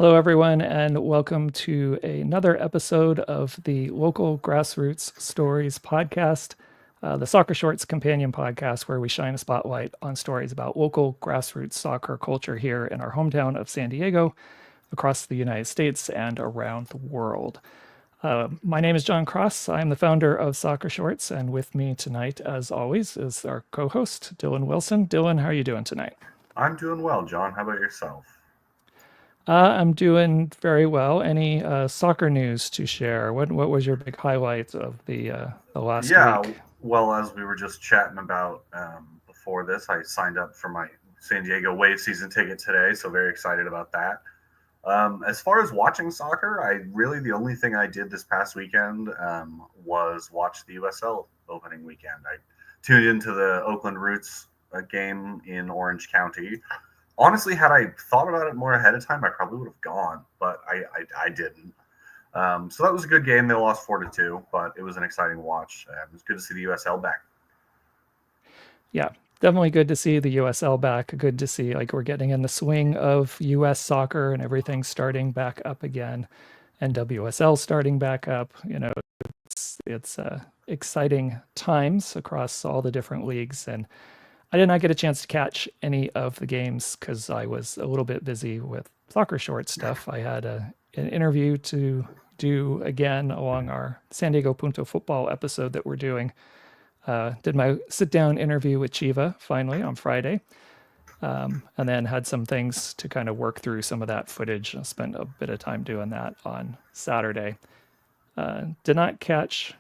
Hello, everyone, and welcome to another episode of the local Grassroots Stories podcast, the Soccer Shorts companion podcast, where we shine a spotlight on stories about local grassroots soccer culture here in our hometown of San Diego, across the United States, and around the world. My name is John Cross. I'm the founder of Soccer Shorts, and with me tonight, as always, is our co-host, Dylan Wilson. Dylan, how are you doing tonight? I'm doing well, John. How about yourself? I'm doing very well. Any soccer news to share? What was your big highlight of the last Yeah, week? well, as we were just chatting about before this, I signed up for my San Diego Wave season ticket today, so very excited about that. As far as watching soccer, the only thing I did this past weekend was watch the USL opening weekend. I tuned into the Oakland Roots game in Orange County. Honestly, had I thought about it more ahead of time, I probably would have gone, but I didn't. So that was a good game. They lost 4-2, but it was an exciting watch. It was good to see the USL back. Yeah, definitely good to see the USL back. Good to see like we're getting in the swing of US soccer and everything starting back up again. NWSL starting back up. It's exciting times across all the different leagues, and I did not get a chance to catch any of the games because I was a little bit busy with soccer short stuff. I had an interview to do again along our San Diego Punto football episode that we're doing. Did my sit down interview with Chiva finally on Friday, and then had some things to kind of work through some of that footage. I spent a bit of time doing that on Saturday. Did not catch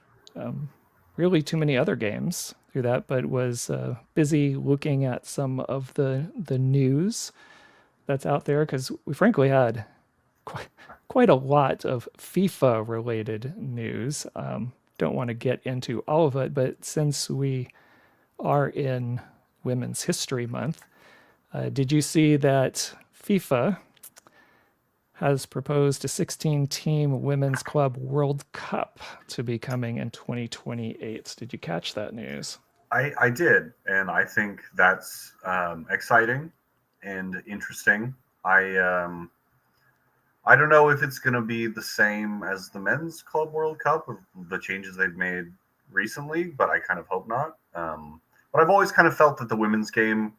really too many other games through that, but was busy looking at some of the news that's out there because we frankly had quite a lot of FIFA related news. Don't want to get into all of it, but since we are in Women's History Month, did you see that FIFA has proposed a 16-team women's club World Cup to be coming in 2028? Did you catch that news? I did, and I think that's exciting and interesting. I um, I don't know if it's going to be the same as the Men's Club World Cup with the changes they've made recently, but I kind of hope not. But I've always kind of felt that the women's game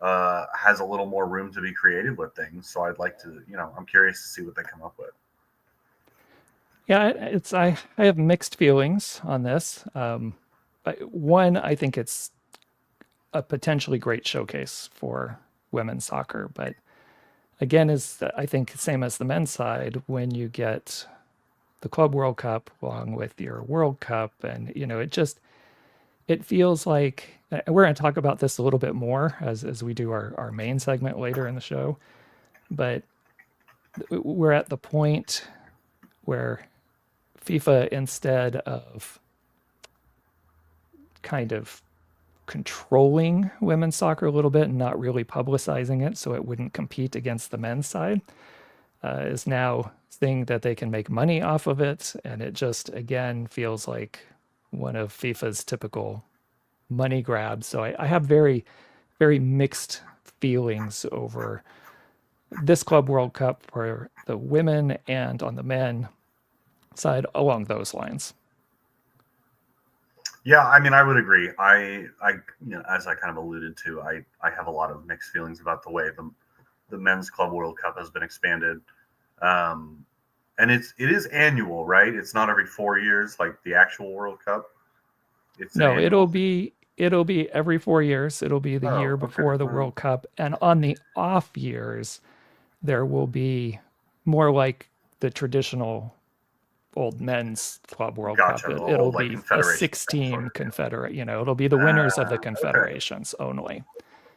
has a little more room to be creative with things. So I'd like to, I'm curious to see what they come up with. Yeah, I have mixed feelings on this. One, I think it's a potentially great showcase for women's soccer, but again, is I think same as the men's side when you get the Club World Cup along with your World Cup, and it feels like we're going to talk about this a little bit more as we do our main segment later in the show, but we're at the point where FIFA, instead of kind of controlling women's soccer a little bit and not really publicizing it so it wouldn't compete against the men's side, is now seeing that they can make money off of it. And it just, again, feels like one of FIFA's typical money grabs. So I have very, very mixed feelings over this Club World Cup for the women and on the men side along those lines. Yeah, I mean, I would agree. As I kind of alluded to, I have a lot of mixed feelings about the way the Men's Club World Cup has been expanded. Um, and it is annual, right? It's not every 4 years like the actual World Cup. It's an No, annual thing. it'll be every 4 years. It'll be the Oh, year okay. before the Well, World Cup, and on the off years, there will be more like the traditional old men's club World Cup. gotcha. The It'll old like be a Confederation Cup sort 16 of deal. confederate. It'll be the winners of the Okay. confederations only.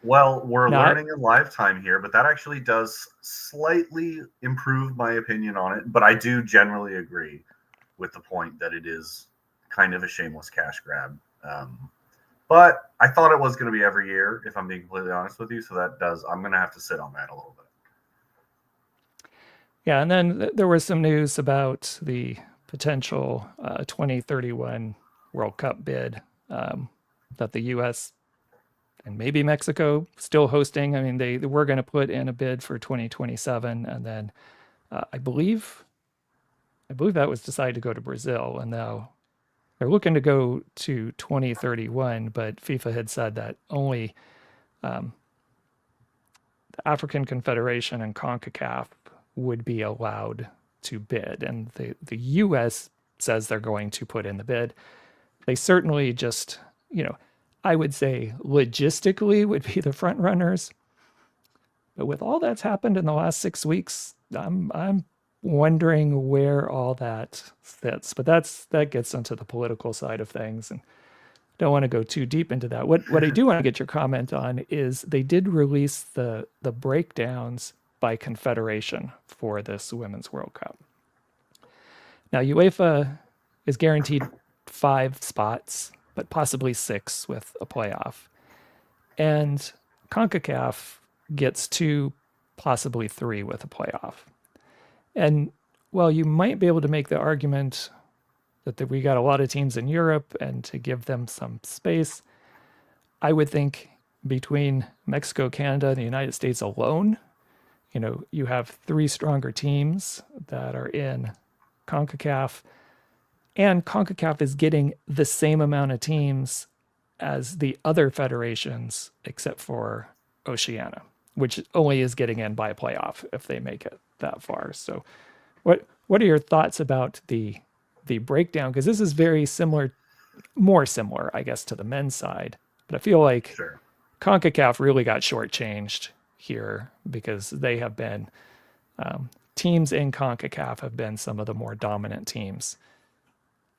Well, we're Now, learning in lifetime here, but that actually does slightly improve my opinion on it. But I do generally agree with the point that it is kind of a shameless cash grab. But I thought it was going to be every year, if I'm being completely honest with you. So I'm going to have to sit on that a little bit. yeah, and then there was some news about the potential 2031 World Cup bid, that the U.S. and maybe Mexico still hosting. I mean, they were going to put in a bid for 2027, and then I believe that was decided to go to Brazil, and now they're looking to go to 2031. But FIFA had said that only um, the African Confederation and CONCACAF would be allowed to bid, and the U.S. says they're going to put in the bid. They certainly just, I would say logistically would be the front runners. But with all that's happened in the last 6 weeks, I'm wondering where all that fits. But that gets into the political side of things, and don't want to go too deep into that. What I do want to get your comment on is they did release the breakdowns by confederation for this Women's World Cup. Now UEFA is guaranteed 5 spots, but possibly 6 with a playoff. And CONCACAF gets 2, possibly 3 with a playoff. And while you might be able to make the argument that we got a lot of teams in Europe and to give them some space, I would think between Mexico, Canada, and the United States alone, you have 3 stronger teams that are in CONCACAF, and CONCACAF is getting the same amount of teams as the other federations except for Oceania, which only is getting in by a playoff if they make it that far. So what are your thoughts about the breakdown? Because this is very similar, more similar, I guess, to the men's side. But I feel like Sure. CONCACAF really got shortchanged here because they have been, teams in CONCACAF have been some of the more dominant teams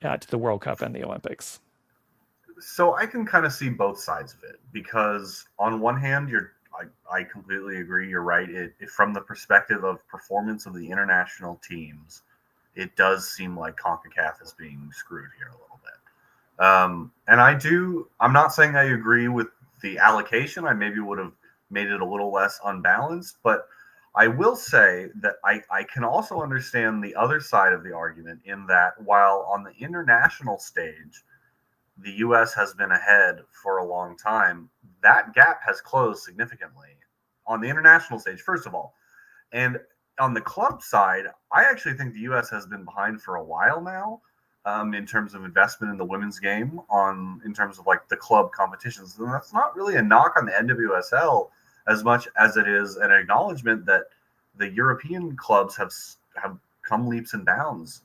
at the World Cup and the Olympics. So I can kind of see both sides of it, because on one hand, I completely agree. You're right. From the perspective of performance of the international teams, it does seem like CONCACAF is being screwed here a little bit. And I'm not saying I agree with the allocation. I maybe would have made it a little less unbalanced, but I will say that I can also understand the other side of the argument, in that while on the international stage, the U.S. has been ahead for a long time, that gap has closed significantly on the international stage, first of all. And on the club side, I actually think the U.S. has been behind for a while now, in terms of investment in the women's game, in terms of like the club competitions. And that's not really a knock on the NWSL as much as it is an acknowledgement that the European clubs have come leaps and bounds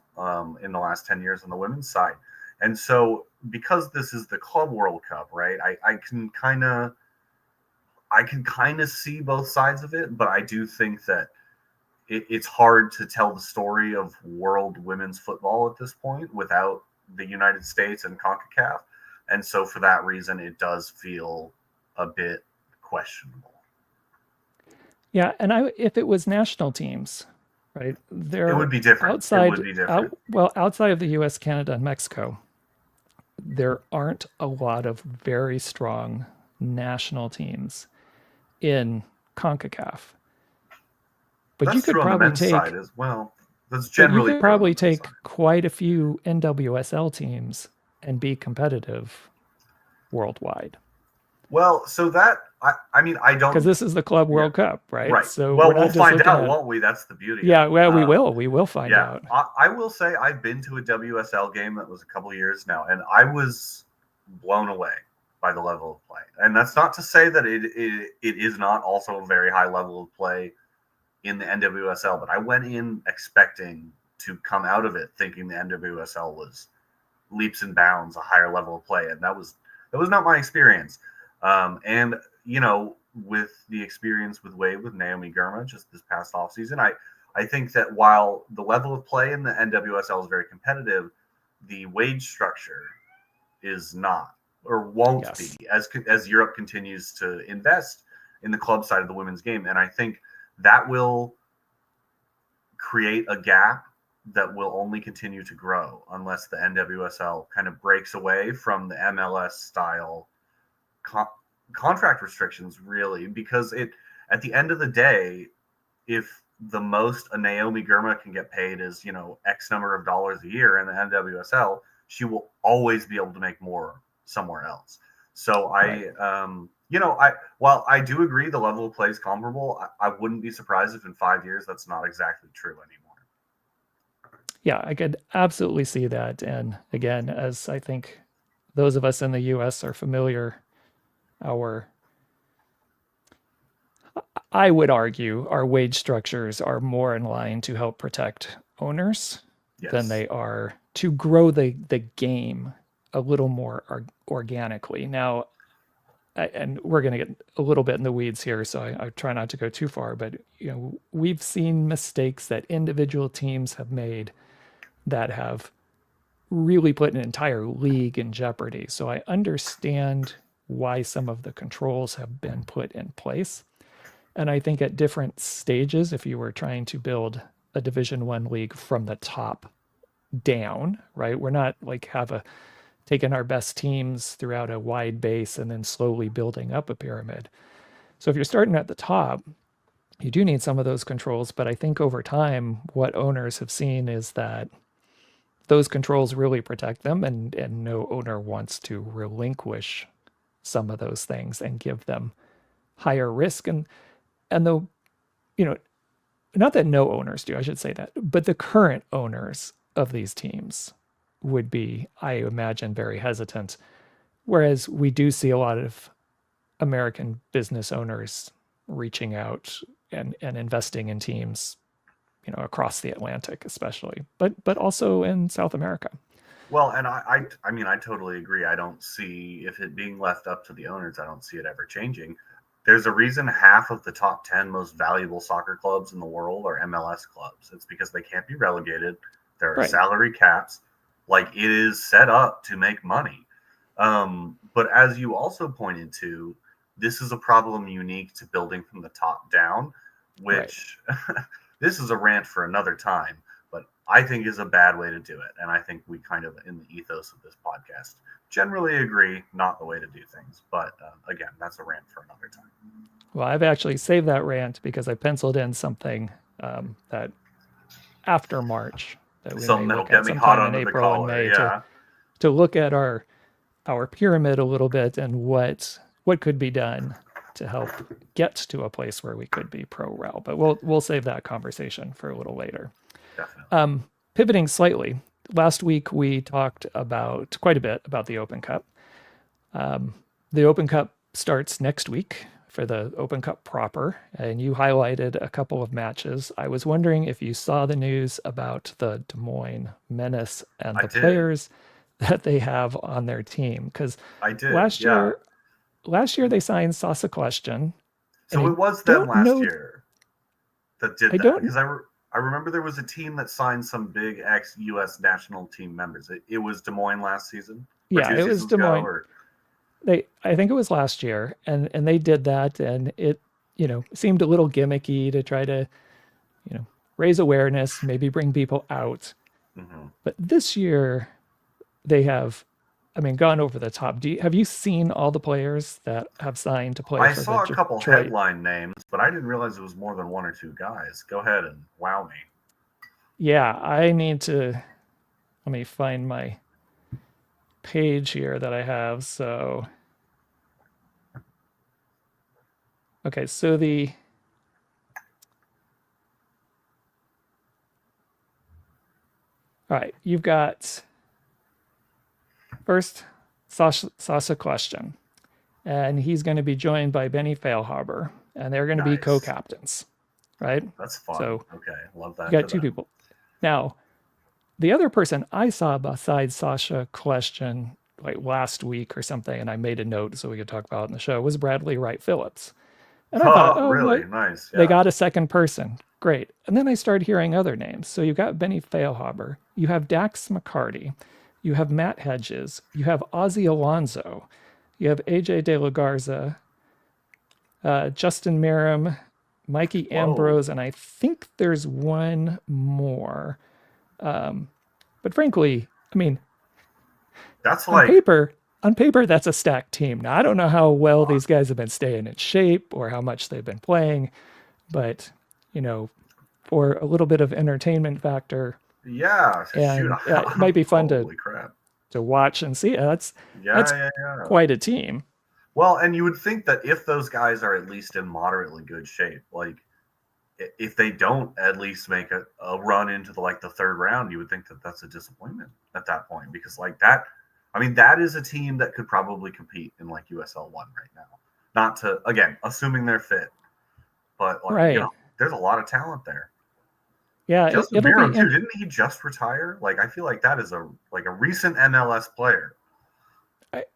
in the last 10 years on the women's side. And so, because this is the Club World Cup, right, I can kind of see both sides of it, but I do think that it's hard to tell the story of world women's football at this point without the United States and CONCACAF. And so for that reason, it does feel a bit questionable. Yeah, and if it was national teams, right? It would be different. Outside, It would be different. outside of the U.S., Canada, and Mexico, there aren't a lot of very strong national teams in CONCACAF. But That's you could true on the probably men's side as well. That's but you generally could true on the probably men's take side. quite a few NWSL teams and be competitive worldwide. Well, so that I mean, I Because don't. this is the Club Yeah, World Cup, right? right. So Well, we're we'll not just find looking out, at, won't we? That's the beauty of yeah, it. well, we will. We will find Yeah, out. I will say I've been to a WSL game that was a couple of years now, and I was blown away by the level of play. And that's not to say that it is not also a very high level of play in the NWSL, but I went in expecting to come out of it thinking the NWSL was leaps and bounds a higher level of play, and that was not my experience. And with the experience with Wade with Naomi Girma just this past offseason, I think that while the level of play in the NWSL is very competitive, the wage structure is not, or won't Yes. be, as Europe continues to invest in the club side of the women's game. And I think that will create a gap that will only continue to grow unless the NWSL kind of breaks away from the MLS style contract restrictions, really, because at the end of the day, if the most a Naomi Girma can get paid is X number of dollars a year in the NWSL, she will always be able to make more somewhere else. So Right. while I do agree the level of play is comparable, I wouldn't be surprised if in 5 years that's not exactly true anymore. Yeah, I could absolutely see that. And again, as I think those of us in the US are familiar, our I would argue our wage structures are more in line to help protect owners than Yes. they are to grow the game a little more organically. Now, and we're going to get a little bit in the weeds here, so I try not to go too far. But we've seen mistakes that individual teams have made that have really put an entire league in jeopardy. So I understand why some of the controls have been put in place. And I think at different stages, if you were trying to build a Division One league from the top down, right? We're not like taking our best teams throughout a wide base and then slowly building up a pyramid. So if you're starting at the top, you do need some of those controls. But I think over time, what owners have seen is that those controls really protect them, and no owner wants to relinquish some of those things and give them higher risk. And the you know not that no owners do, I should say that, but the current owners of these teams would be, I imagine, very hesitant. Whereas we do see a lot of American business owners reaching out and investing in teams, across the Atlantic, especially, but also in South America. Well, and I mean, I totally agree. I don't see if it being left up to the owners, I don't see it ever changing. There's a reason half of the top 10 most valuable soccer clubs in the world are MLS clubs. It's because they can't be relegated. There are Right. salary caps. Like it is set up to make money. But as you also pointed to, this is a problem unique to building from the top down, Right. which this is a rant for another time, but I think is a bad way to do it. And I think we kind of, in the ethos of this podcast, generally agree not the way to do things. But again, that's a rant for another time. Well, I've actually saved that rant because I penciled in something that after March that we may Something that'll look get at me hot sometime in under the April and collar. May Yeah, to look at our pyramid a little bit and what could be done to help get to a place where we could be pro rel. But we'll save that conversation for a little later. definitely. Pivoting slightly, last week we talked about quite a bit about the Open Cup. The Open Cup starts next week for the Open Cup proper, and you highlighted a couple of matches. I was wondering if you saw the news about the Des Moines Menace and I the did. players that they have on their team. Because I did. last Yeah. year, last year they signed Sasa Question, and So I it was them don't last know. year that did I that don't. because I remember there was a team that signed some big ex U.S. national team members. It was Des Moines last season or Yeah, two it was seasons Des ago, Moines. or I think it was last year, and they did that, and it seemed a little gimmicky to try to raise awareness, maybe bring people out. mm-hmm. But this year they have, I mean, gone over the top. Have you seen all the players that have signed to play I for the saw a couple Detroit? headline names, but I didn't realize it was more than one or two guys. Go ahead and wow me. Yeah, I need to, let me find my page here that I have. So, okay, so all right, you've got first Sasha Question, and he's going to be joined by Benny Failhaber, and they're going to be Nice. co-captains, right? That's fun. So Okay, love you that for got two them. people. Now, the other person I saw besides Sasha Question like last week or something, and I made a note so we could talk about it in the show, was Bradley Wright Phillips. And I thought, Oh, oh, really? what? Nice. They Yeah. got a second person. Great. And then I started hearing other names. So you've got Benny Failhaber, you have Dax McCarty, you have Matt Hedges, you have Ozzy Alonso, you have AJ De La Garza, Justin Merrim, Mikey Whoa. Ambrose, and I think there's one more. But frankly, I mean, That's on like paper, on paper, that's a stacked team. Now, I don't know how well these guys have been staying in shape or how much they've been playing, but you know, for a little bit of entertainment factor, yeah. Shoot. and it might be fun to Holy crap. to watch and see. That's Yeah. quite a team. Well, and you would think that if those guys are at least in moderately good shape, like if they don't at least make a run into the third round, you would think that that's a disappointment at that point, because like that, I mean, that is a team that could probably compete in like USL 1 right now. Not to, again, assuming they're fit, but like, Right. there's a lot of talent there. Yeah, Justin it'll be Barron too, didn't he just retire? Like, I feel like that is a recent MLS player.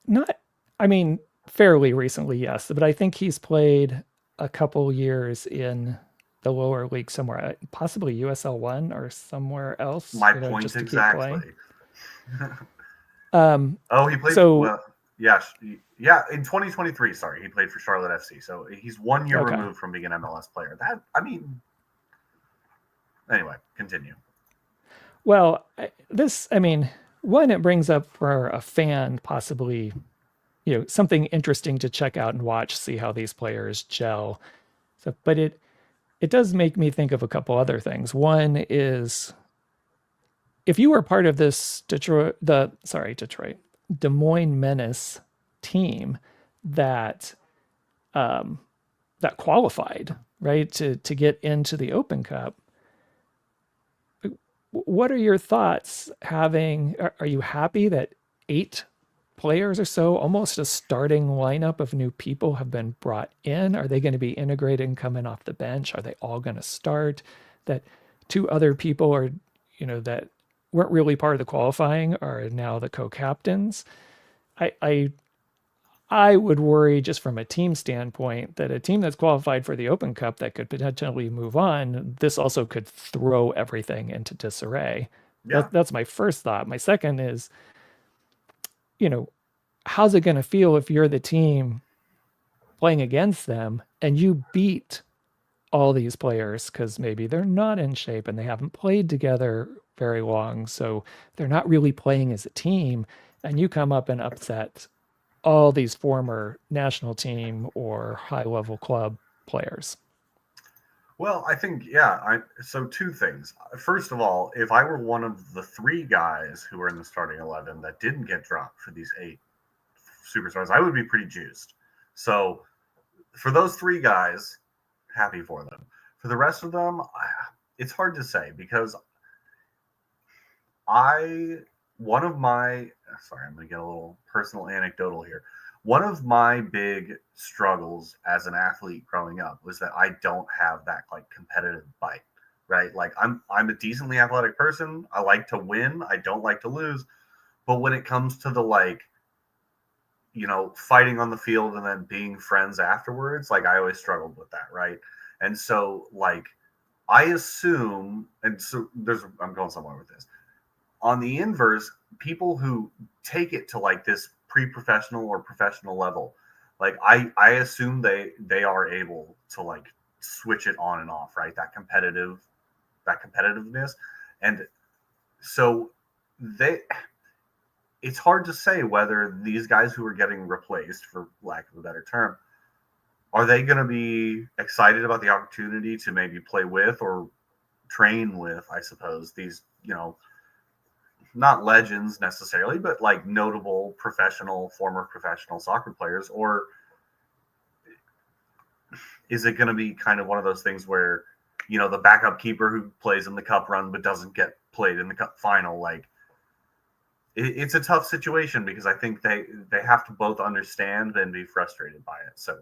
not, I mean, fairly recently, yes, but I think he's played a couple years in the lower league somewhere, possibly USL 1 or somewhere else, My point just to keep exactly. playing. Um, Oh, he played. so, Well, yeah, yeah. In 2023, sorry, he played for Charlotte FC. So he's 1 year okay. removed from being an MLS player. That, I mean, anyway, continue. Well, I mean, one, it brings up for a fan possibly, something interesting to check out and watch, see how these players gel. So, but it does make me think of a couple other things. One is if you were part of this Detroit, Des Moines Menace team that um, that qualified, right, to get into the Open Cup. What are your thoughts having, are you happy that 8 players or so, almost a starting lineup of new people have been brought in? Are they going to be integrated and coming off the bench? Are they all going to start? That 2 other people are, that weren't really part of the qualifying are now the co-captains. I I would worry just from a team standpoint that a team that's qualified for the Open Cup that could potentially move on, this also could throw everything into disarray. Yeah. That's my first thought. My second is, you know, how's it going to feel if you're the team playing against them and you beat all these players because maybe they're not in shape and they haven't played together very long. So they're not really playing as a team. And you come up and upset all these former national team or high level club players. Well, I think, yeah. So 2 things. First of all, if I were one of the 3 guys who were in the starting 11 that didn't get dropped for these 8 superstars, I would be pretty juiced. So for those 3 guys, happy for them. For the rest of them, it's hard to say because one of my, sorry, I'm going to get a little personal anecdotal here. One of my big struggles as an athlete growing up was that I don't have that like competitive bite, right? Like I'm a decently athletic person. I like to win. I don't like to lose. But when it comes to the like, fighting on the field and then being friends afterwards, like I always struggled with that, right? And so like I assume, and so I'm going somewhere with this. On the inverse, people who take it to like this pre-professional or professional level, like I assume they are able to like switch it on and off, right? That competitiveness. And so they it's hard to say whether these guys who are getting replaced, for lack of a better term, are they going to be excited about the opportunity to maybe play with or train with, I suppose, these, not legends necessarily, but like notable former professional soccer players? Or is it going to be kind of one of those things where, the backup keeper who plays in the cup run but doesn't get played in the cup final? Like, it's a tough situation because I think they have to both understand and be frustrated by it. So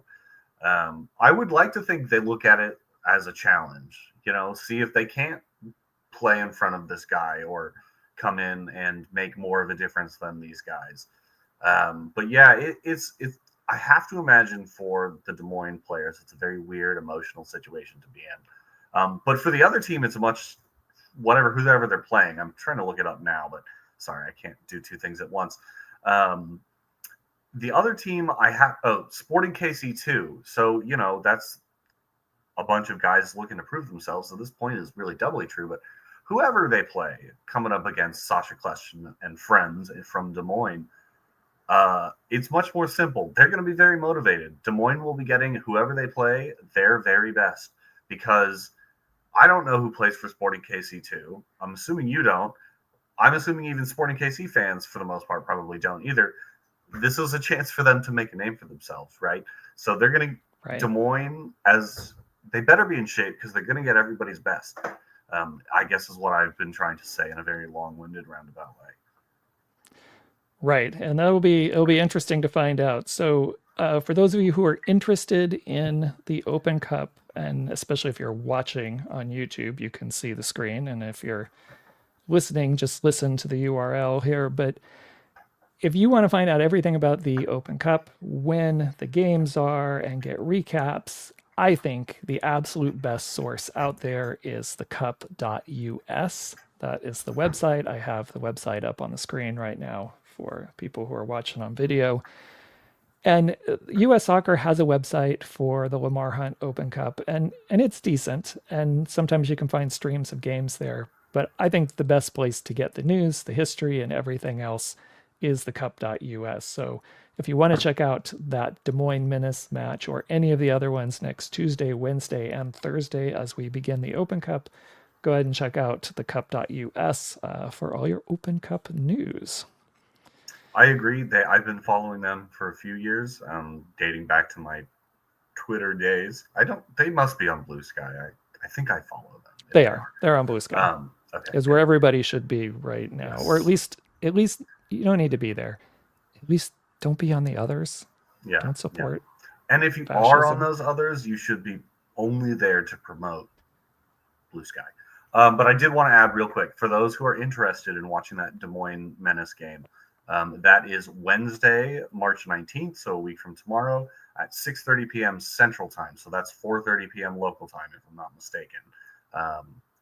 I would like to think they look at it as a challenge, see if they can't play in front of this guy or come in and make more of a difference than these guys. But yeah, it's I have to imagine for the Des Moines players, it's a very weird emotional situation to be in. But for the other team, it's a much whoever they're playing. I'm trying to look it up now, but sorry, I can't do 2 things at once. The other team Sporting KC2. So, that's a bunch of guys looking to prove themselves. So this point is really doubly true. But whoever they play coming up against Sasha Klesch and friends from Des Moines, it's much more simple. They're going to be very motivated. Des Moines will be getting whoever they play their very best, because I don't know who plays for Sporting KC2. I'm assuming you don't. I'm assuming even Sporting KC fans, for the most part, probably don't either. This is a chance for them to make a name for themselves, right? So they're going to Right. Des Moines as they better be in shape because they're going to get everybody's best. I guess is what I've been trying to say in a very long-winded roundabout way. Right, and it'll be interesting to find out. So, for those of you who are interested in the Open Cup, and especially if you're watching on YouTube, you can see the screen, and if you're listening, just listen to the URL here. But if you want to find out everything about the Open Cup, when the games are, and get recaps, I think the absolute best source out there is thecup.us. That is the website. I have the website up on the screen right now for people who are watching on video. And US Soccer has a website for the Lamar Hunt Open Cup, and it's decent. And sometimes you can find streams of games there. But I think the best place to get the news, the history, and everything else is the cup.us. So if you want to check out that Des Moines Menace match or any of the other ones next Tuesday, Wednesday, and Thursday as we begin the Open Cup, go ahead and check out the cup.us for all your Open Cup news. I agree. I've been following them for a few years, dating back to my Twitter days. They must be on Blue Sky. I think I follow them. They are. They're on Blue Sky. Okay. Is where everybody should be right now, Yes. or at least you don't need to be there. At least don't be on the others. Yeah. Don't support. Yeah. And if you fascism. are on those others, you should be only there to promote Blue Sky. But I did want to add real quick for those who are interested in watching that Des Moines Menace game. That is Wednesday, March 19th, so a week from tomorrow at 6:30 p.m. Central Time. So that's 4:30 p.m. local time, if I'm not mistaken.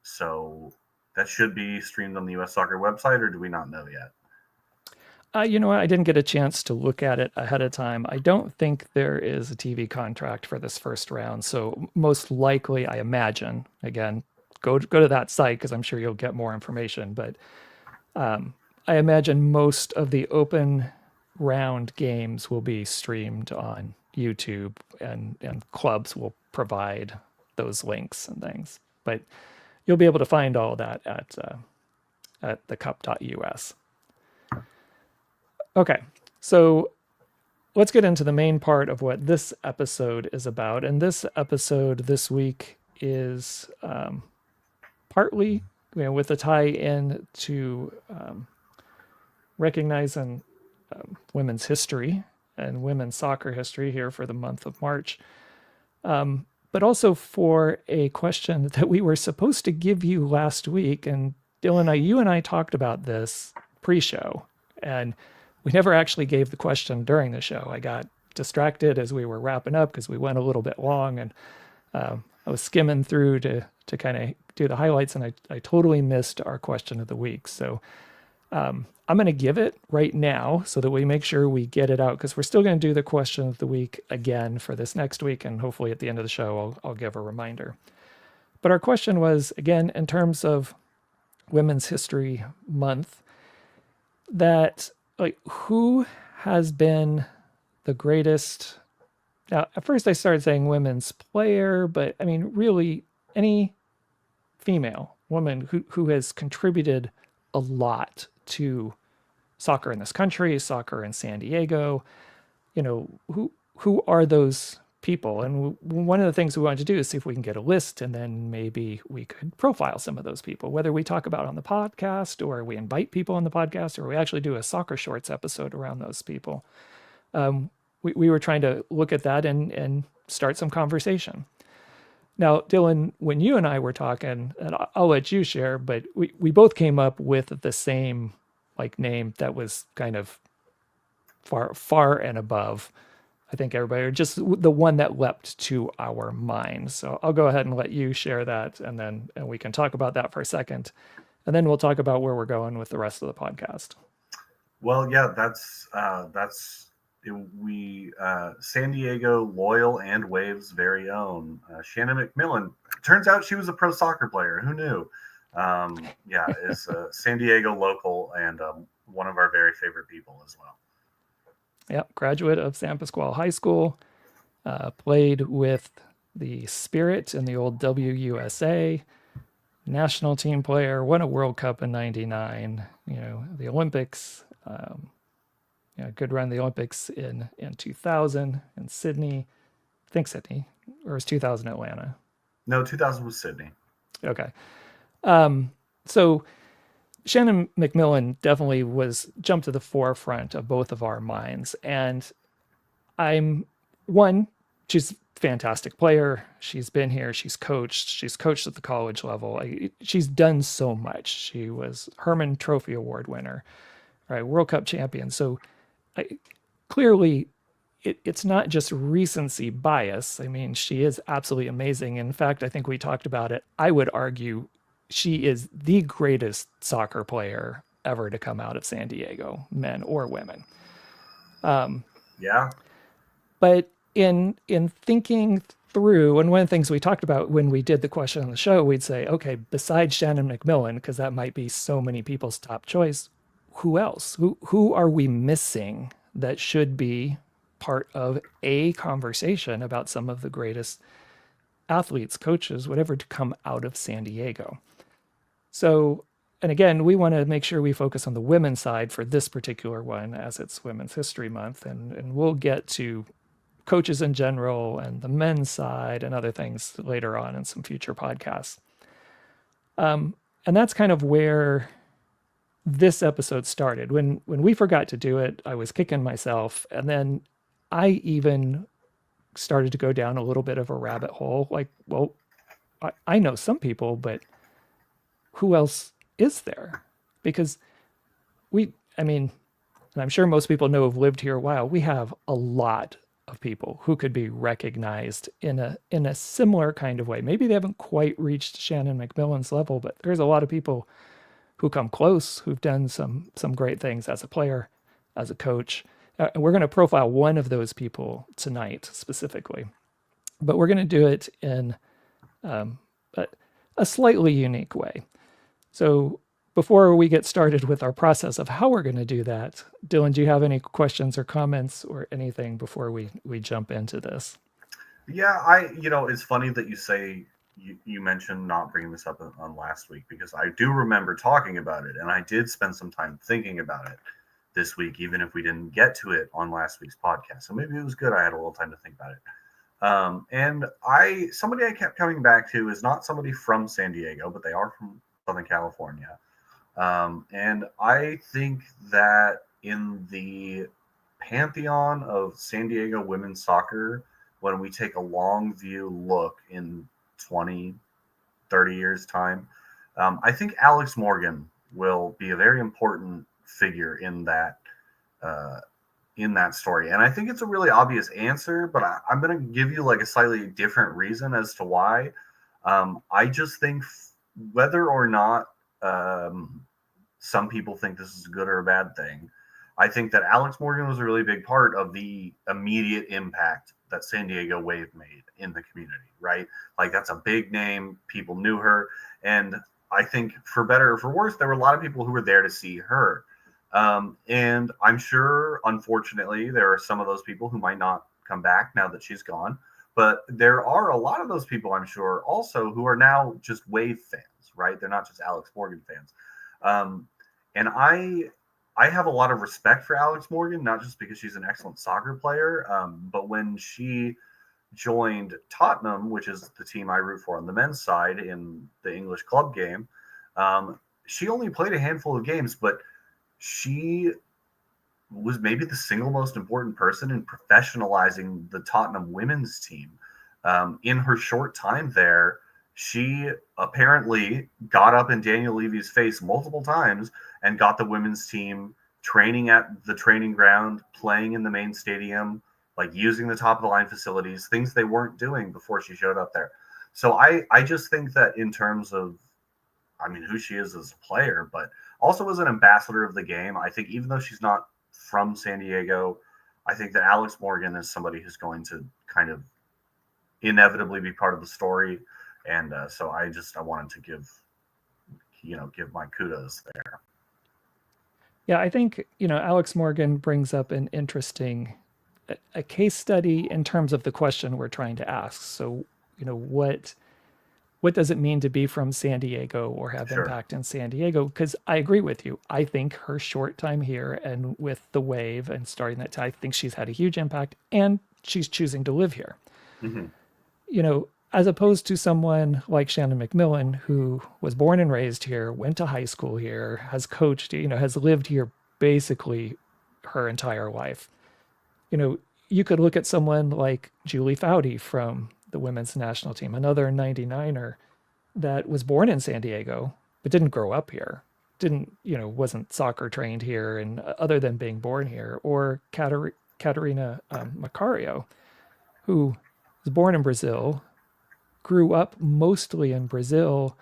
So that should be streamed on the US Soccer website, or do we not know yet? You know what? I didn't get a chance to look at it ahead of time. I don't think there is a TV contract for this first round. So most likely, I imagine, again, go to that site because I'm sure you'll get more information. But I imagine most of the open round games will be streamed on YouTube, and clubs will provide those links and things. But you'll be able to find all that at thecup.us. Okay, so let's get into the main part of what this episode is about. And this episode this week is partly, with a tie-in to recognizing women's history and women's soccer history here for the month of March, but also for a question that we were supposed to give you last week. And Dylan, you and I talked about this pre-show, and we never actually gave the question during the show. I got distracted as we were wrapping up because we went a little bit long, and I was skimming through to kind of do the highlights, and I totally missed our question of the week. So I'm going to give it right now so that we make sure we get it out, because we're still going to do the question of the week again for this next week, and hopefully at the end of the show I'll give a reminder. But our question was, again, in terms of Women's History Month, that who has been the greatest? Now, at first I started saying women's player, but I mean, really any female woman who has contributed a lot to soccer in this country, soccer in San Diego, who are those people? And one of the things we wanted to do is see if we can get a list, and then maybe we could profile some of those people, whether we talk about on the podcast, or we invite people on the podcast, or we actually do a Soccer Shorts episode around those people. We were trying to look at that and start some conversation. Now, Dylan, when you and I were talking, and I'll let you share, but we both came up with the same name that was kind of far and above, I think, everybody, or just the one that leapt to our minds. So I'll go ahead and let you share that, and we can talk about that for a second, and then we'll talk about where we're going with the rest of the podcast. Well, yeah, that's San Diego Loyal and Wave's very own Shannon MacMillan. Turns out she was a pro soccer player. Who knew? Is a San Diego local, and one of our very favorite people as well. Yep, graduate of San Pasqual High School, played with the Spirit in the old WUSA, national team player, won a World Cup in '99. The Olympics. Good run the Olympics in 2000 in Sydney. I think Sydney, or was 2000 Atlanta? No, 2000 was Sydney. Okay. So Shannon MacMillan definitely was jumped to the forefront of both of our minds. And I'm one, she's a fantastic player. She's been here, she's coached at the college level. She's done so much. She was Herman Trophy Award winner, right? World Cup champion. So I, clearly it's not just recency bias. I mean, she is absolutely amazing. In fact, I think we talked about it. I would argue she is the greatest soccer player ever to come out of San Diego, men or women. Yeah. But in thinking through, and one of the things we talked about when we did the question on the show, we'd say, okay, besides Shannon MacMillan, because that might be so many people's top choice, who else? Who are we missing that should be part of a conversation about some of the greatest athletes, coaches, whatever, to come out of San Diego? So, and again, we want to make sure we focus on the women's side for this particular one, as it's Women's History Month, and we'll get to coaches in general and the men's side and other things later on in some future podcasts. And that's kind of where this episode started. When we forgot to do it, I was kicking myself, and then I even started to go down a little bit of a rabbit hole. Like, well, I know some people, but who else is there? Because I mean, and I'm sure most people know have lived here a while, we have a lot of people who could be recognized in a similar kind of way. Maybe they haven't quite reached Shannon MacMillan's level, but there's a lot of people who come close, who've done some great things as a player, as a coach. And we're going to profile one of those people tonight specifically, but we're going to do it in a, a slightly unique way. So before we get started with our process of how we're going to do that, Dylan, do you have any questions or comments or anything before we jump into this? Yeah, it's funny that you say you mentioned not bringing this up on last week, because I do remember talking about it, and I did spend some time thinking about it this week, even if we didn't get to it on last week's podcast. So maybe it was good I had a little time to think about it. And somebody I kept coming back to is not somebody from San Diego, but they are from Southern California. And I think that in the pantheon of San Diego women's soccer, when we take a long view look in 20, 30 years' time, I think Alex Morgan will be a very important figure in that story. And I think it's a really obvious answer, but I'm going to give you like a slightly different reason as to why. I just think whether or not some people think this is a good or a bad thing, I think that Alex Morgan was a really big part of the immediate impact that San Diego Wave made in the community, right? Like, that's a big name. People knew her. And I think for better or for worse, there were a lot of people who were there to see her. And I'm sure, unfortunately, there are some of those people who might not come back now that she's gone. But there are a lot of those people, I'm sure, also who are now just Wave fans, right? They're not just Alex Morgan fans. And I have a lot of respect for Alex Morgan, not just because she's an excellent soccer player, but when she joined Tottenham, which is the team I root for on the men's side in the English club game, she only played a handful of games, but she was maybe the single most important person in professionalizing the Tottenham women's team. In her short time there, she apparently got up in Daniel Levy's face multiple times and got the women's team training at the training ground, playing in the main stadium, like using the top of the line facilities, things they weren't doing before she showed up there. So I just think that in terms of, I mean, who she is as a player, but also as an ambassador of the game, I think even though she's not from San Diego, I think that Alex Morgan is somebody who's going to kind of inevitably be part of the story. And so I wanted to give my kudos there. Yeah, I think, Alex Morgan brings up an interesting a case study in terms of the question we're trying to ask. So, what what does it mean to be from San Diego or have Sure. impact in San Diego? Because I agree with you. I think her short time here and with the wave and starting that, I think she's had a huge impact, and she's choosing to live here. Hmm. As opposed to someone like Shannon MacMillan, who was born and raised here, went to high school here, has coached, has lived here basically her entire life. You know, you could look at someone like Julie Foudy from the women's national team, another 99er that was born in San Diego, but didn't grow up here, didn't, wasn't soccer trained here, and other than being born here, or Catarina Macario, who was born in Brazil, grew up mostly in Brazil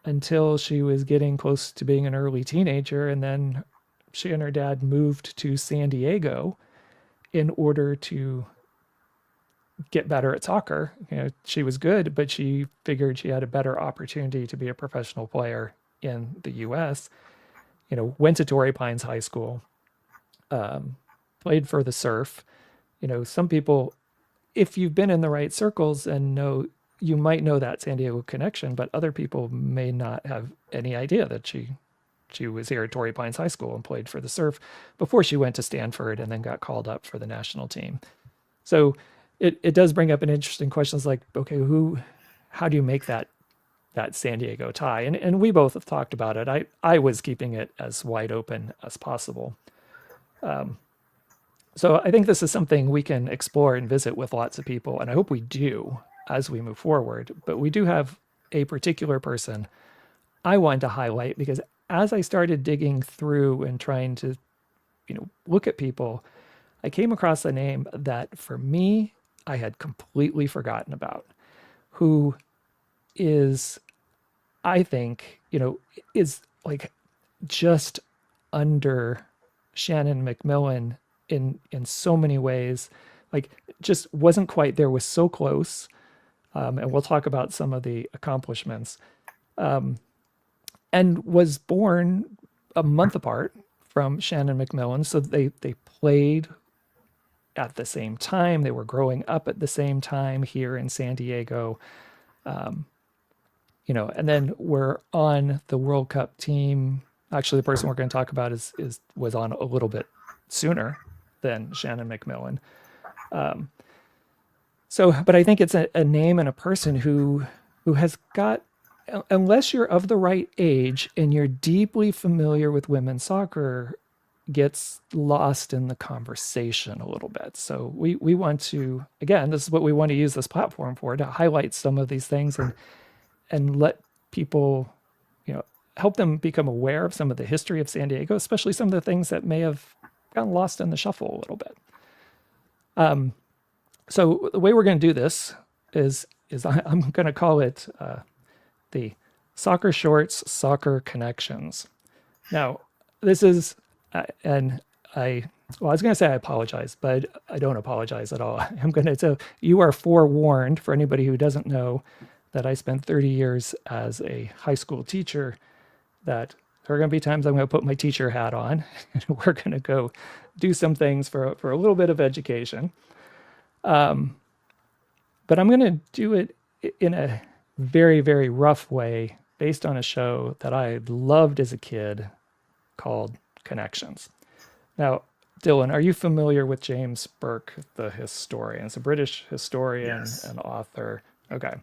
until she was getting close to being an early teenager. And then she and her dad moved to San Diego in order to get better at soccer. She was good, but she figured she had a better opportunity to be a professional player in the US. Went to Torrey Pines High School, played for the Surf. Some people, if you've been in the right circles and you might know that San Diego connection, but other people may not have any idea that she was here at Torrey Pines High School and played for the Surf before she went to Stanford and then got called up for the national team. So it does bring up an interesting questions like, okay, how do you make that San Diego tie? And we both have talked about it. I was keeping it as wide open as possible. So I think this is something we can explore and visit with lots of people, and I hope we do as we move forward. But we do have a particular person I wanted to highlight because as I started digging through and trying to, look at people, I came across a name that for me, I had completely forgotten about, who is, I think, is like just under Shannon MacMillan in so many ways. Like just wasn't quite there, was so close. And we'll talk about some of the accomplishments. And was born a month apart from Shannon MacMillan. So they played at the same time. They were growing up at the same time here in San Diego. And then we're on the World Cup team. Actually, the person we're going to talk about was on a little bit sooner than Shannon MacMillan. But I think it's a name and a person who has got, unless you're of the right age and you're deeply familiar with women's soccer, gets lost in the conversation a little bit. So we want to, again, this is what we want to use this platform for, to highlight some of these things and let people, help them become aware of some of the history of San Diego, especially some of the things that may have gotten lost in the shuffle a little bit. So the way we're going to do this is I'm going to call it the Soccer Shorts, Soccer Connections. Now, this is, and I was going to say I apologize, but I don't apologize at all. I'm going to tell you are forewarned, for anybody who doesn't know, that I spent 30 years as a high school teacher, that there are going to be times I'm going to put my teacher hat on and we're going to go do some things for a little bit of education. But I'm going to do it in a very, very rough way based on a show that I loved as a kid called Connections. Now, Dylan, are you familiar with James Burke, the historian? It's a British historian Yes. and author. Okay.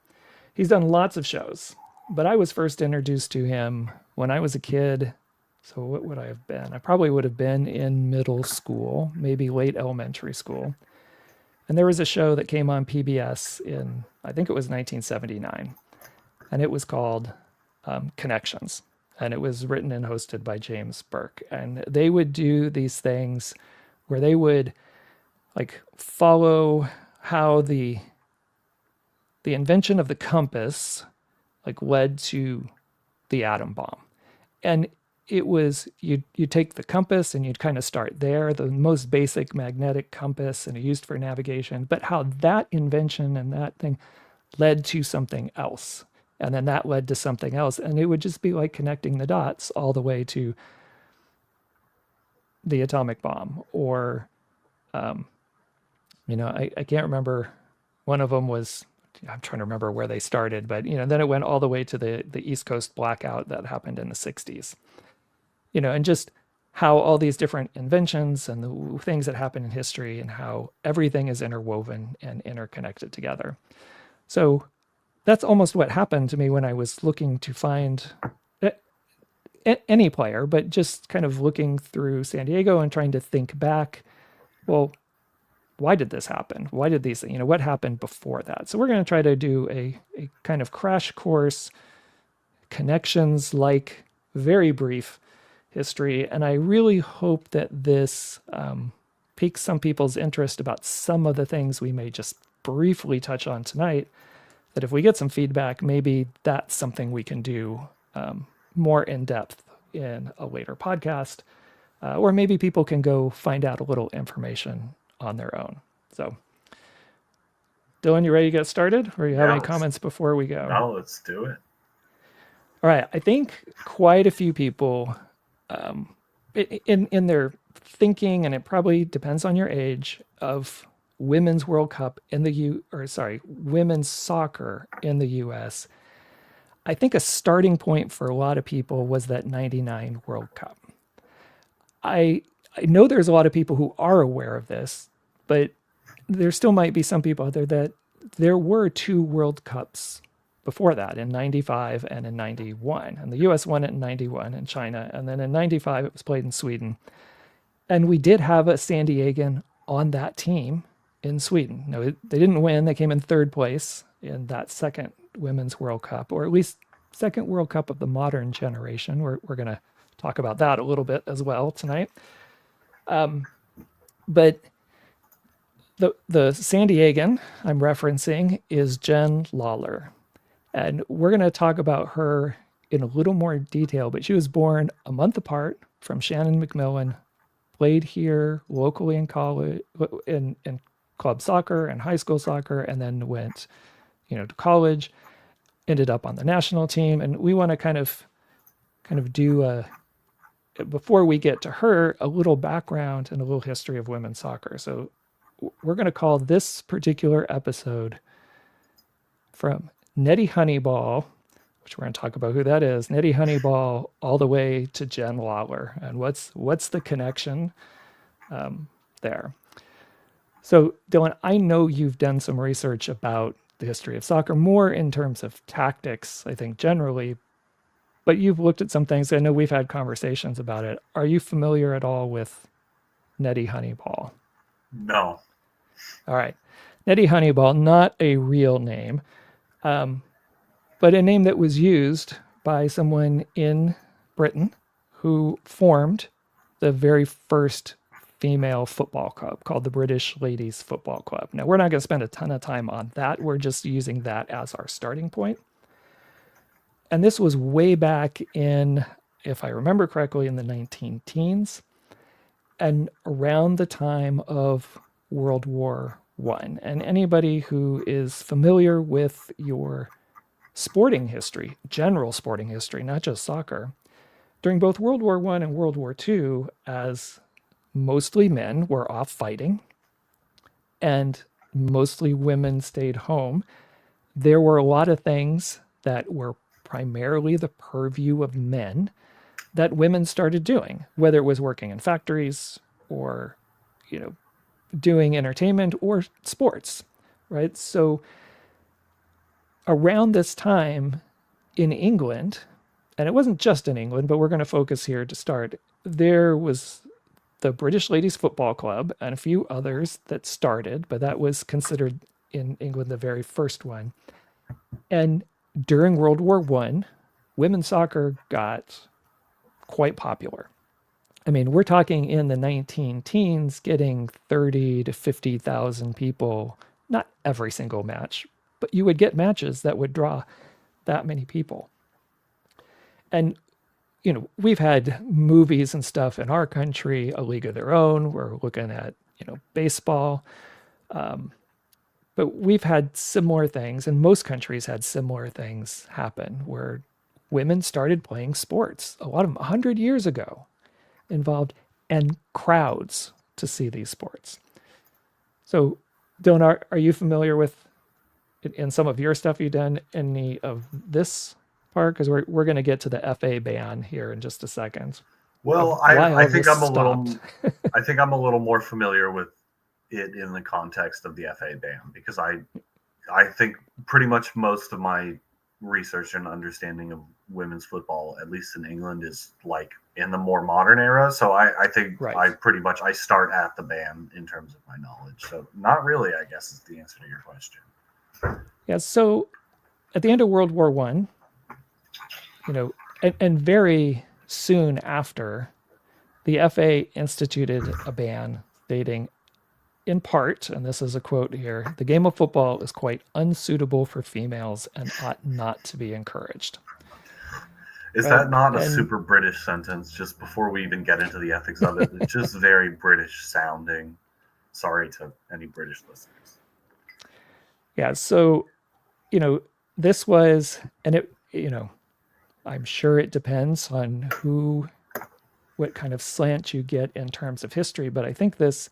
He's done lots of shows, but I was first introduced to him when I was a kid. So what would I have been? I probably would have been in middle school, maybe late elementary school. And there was a show that came on PBS in, I think it was 1979, and it was called Connections. And it was written and hosted by James Burke. And they would do these things where they would like follow how the invention of the compass like led to the atom bomb. And it was, you take the compass and you'd kind of start there, the most basic magnetic compass, and used for navigation, but how that invention and that thing led to something else. And then that led to something else. And it would just be like connecting the dots all the way to the atomic bomb. Or, I can't remember. One of them was I'm trying to remember where they started, but then it went all the way to the East Coast blackout that happened in the 60s. And just how all these different inventions and the things that happen in history and how everything is interwoven and interconnected together. So that's almost what happened to me when I was looking to find any player, but just kind of looking through San Diego and trying to think back, well, why did this happen? Why did these, what happened before that? So we're going to try to do a kind of crash course, connections like very brief history. And I really hope that this piques some people's interest about some of the things we may just briefly touch on tonight, that if we get some feedback, maybe that's something we can do more in depth in a later podcast, or maybe people can go find out a little information on their own. So, Dylan, you ready to get started? Or you have any comments before we go? No, let's do it. All right. I think quite a few people in their thinking, and it probably depends on your age, of Women's World Cup in the women's soccer in the US. I think a starting point for a lot of people was that 99 World Cup. I know there's a lot of people who are aware of this, but there still might be some people out there that there were 2 World Cups before that, in 95 and in 91. And the US won it in 91 in China. And then in 95, it was played in Sweden. And we did have a San Diegan on that team in Sweden. No, they didn't win. They came in 3rd place in that second Women's World Cup, or at least second World Cup of the modern generation. We're going to talk about that a little bit as well tonight. But the San Diegan I'm referencing is Jen Lalor. And we're going to talk about her in a little more detail, but she was born a month apart from Shannon MacMillan, played here locally in college, in club soccer and high school soccer, and then went, to college, ended up on the national team. And we want to kind of do before we get to her, a little background and a little history of women's soccer. So we're going to call this particular episode from Nettie Honeyball, which we're going to talk about who that is, Nettie Honeyball, all the way to Jen Lalor, and what's the connection there. So Dylan, I know you've done some research about the history of soccer, more in terms of tactics, I think generally, but you've looked at some things. I know we've had conversations about it. Are you familiar at all with Nettie Honeyball? No. All right. Nettie Honeyball, not a real name, but a name that was used by someone in Britain who formed the very first female football club called the British Ladies Football Club. Now, we're not going to spend a ton of time on that. We're just using that as our starting point. And this was way back in, if I remember correctly, in the 19-teens, and around the time of World War I. And anybody who is familiar with your sporting history, general sporting history, not just soccer, during both World War I and World War II, as mostly men were off fighting and mostly women stayed home, there were a lot of things that were primarily the purview of men that women started doing, whether it was working in factories or, doing entertainment or sports, right? So around this time in England, and it wasn't just in England, but we're going to focus here to start, there was the British Ladies Football Club and a few others that started, but that was considered in England the very first one. And during World War I, women's soccer got quite popular. I mean, we're talking in the 19-teens, getting 30 to 50,000 people, not every single match, but you would get matches that would draw that many people. And, we've had movies and stuff in our country, A League of Their Own. We're looking at, baseball. But we've had similar things, and most countries had similar things happen where women started playing sports, a lot of them 100 years ago, involved, and crowds to see these sports. So, Dylan, are you familiar with in some of your stuff, you done any of this part? Because we're going to get to the FA ban here in just a second of Well, why I all think this I'm a stopped. little I think I'm a little more familiar with it in the context of the FA ban because I think pretty much most of my research and understanding of women's football, at least in England, is like in the more modern era. So I think Right. I pretty much I start at the ban in terms of my knowledge. So not really, I guess, is the answer to your question. Yeah. So at the end of World War One, and very soon after, the FA instituted a ban stating, in part, and this is a quote here, the game of football is quite unsuitable for females and ought not to be encouraged. Is Right. that not a And super British sentence? Just before we even get into the ethics of it, it's just very British sounding. Sorry to any British listeners. yeah, so, this was, and I'm sure it depends on what kind of slant you get in terms of history, but I think this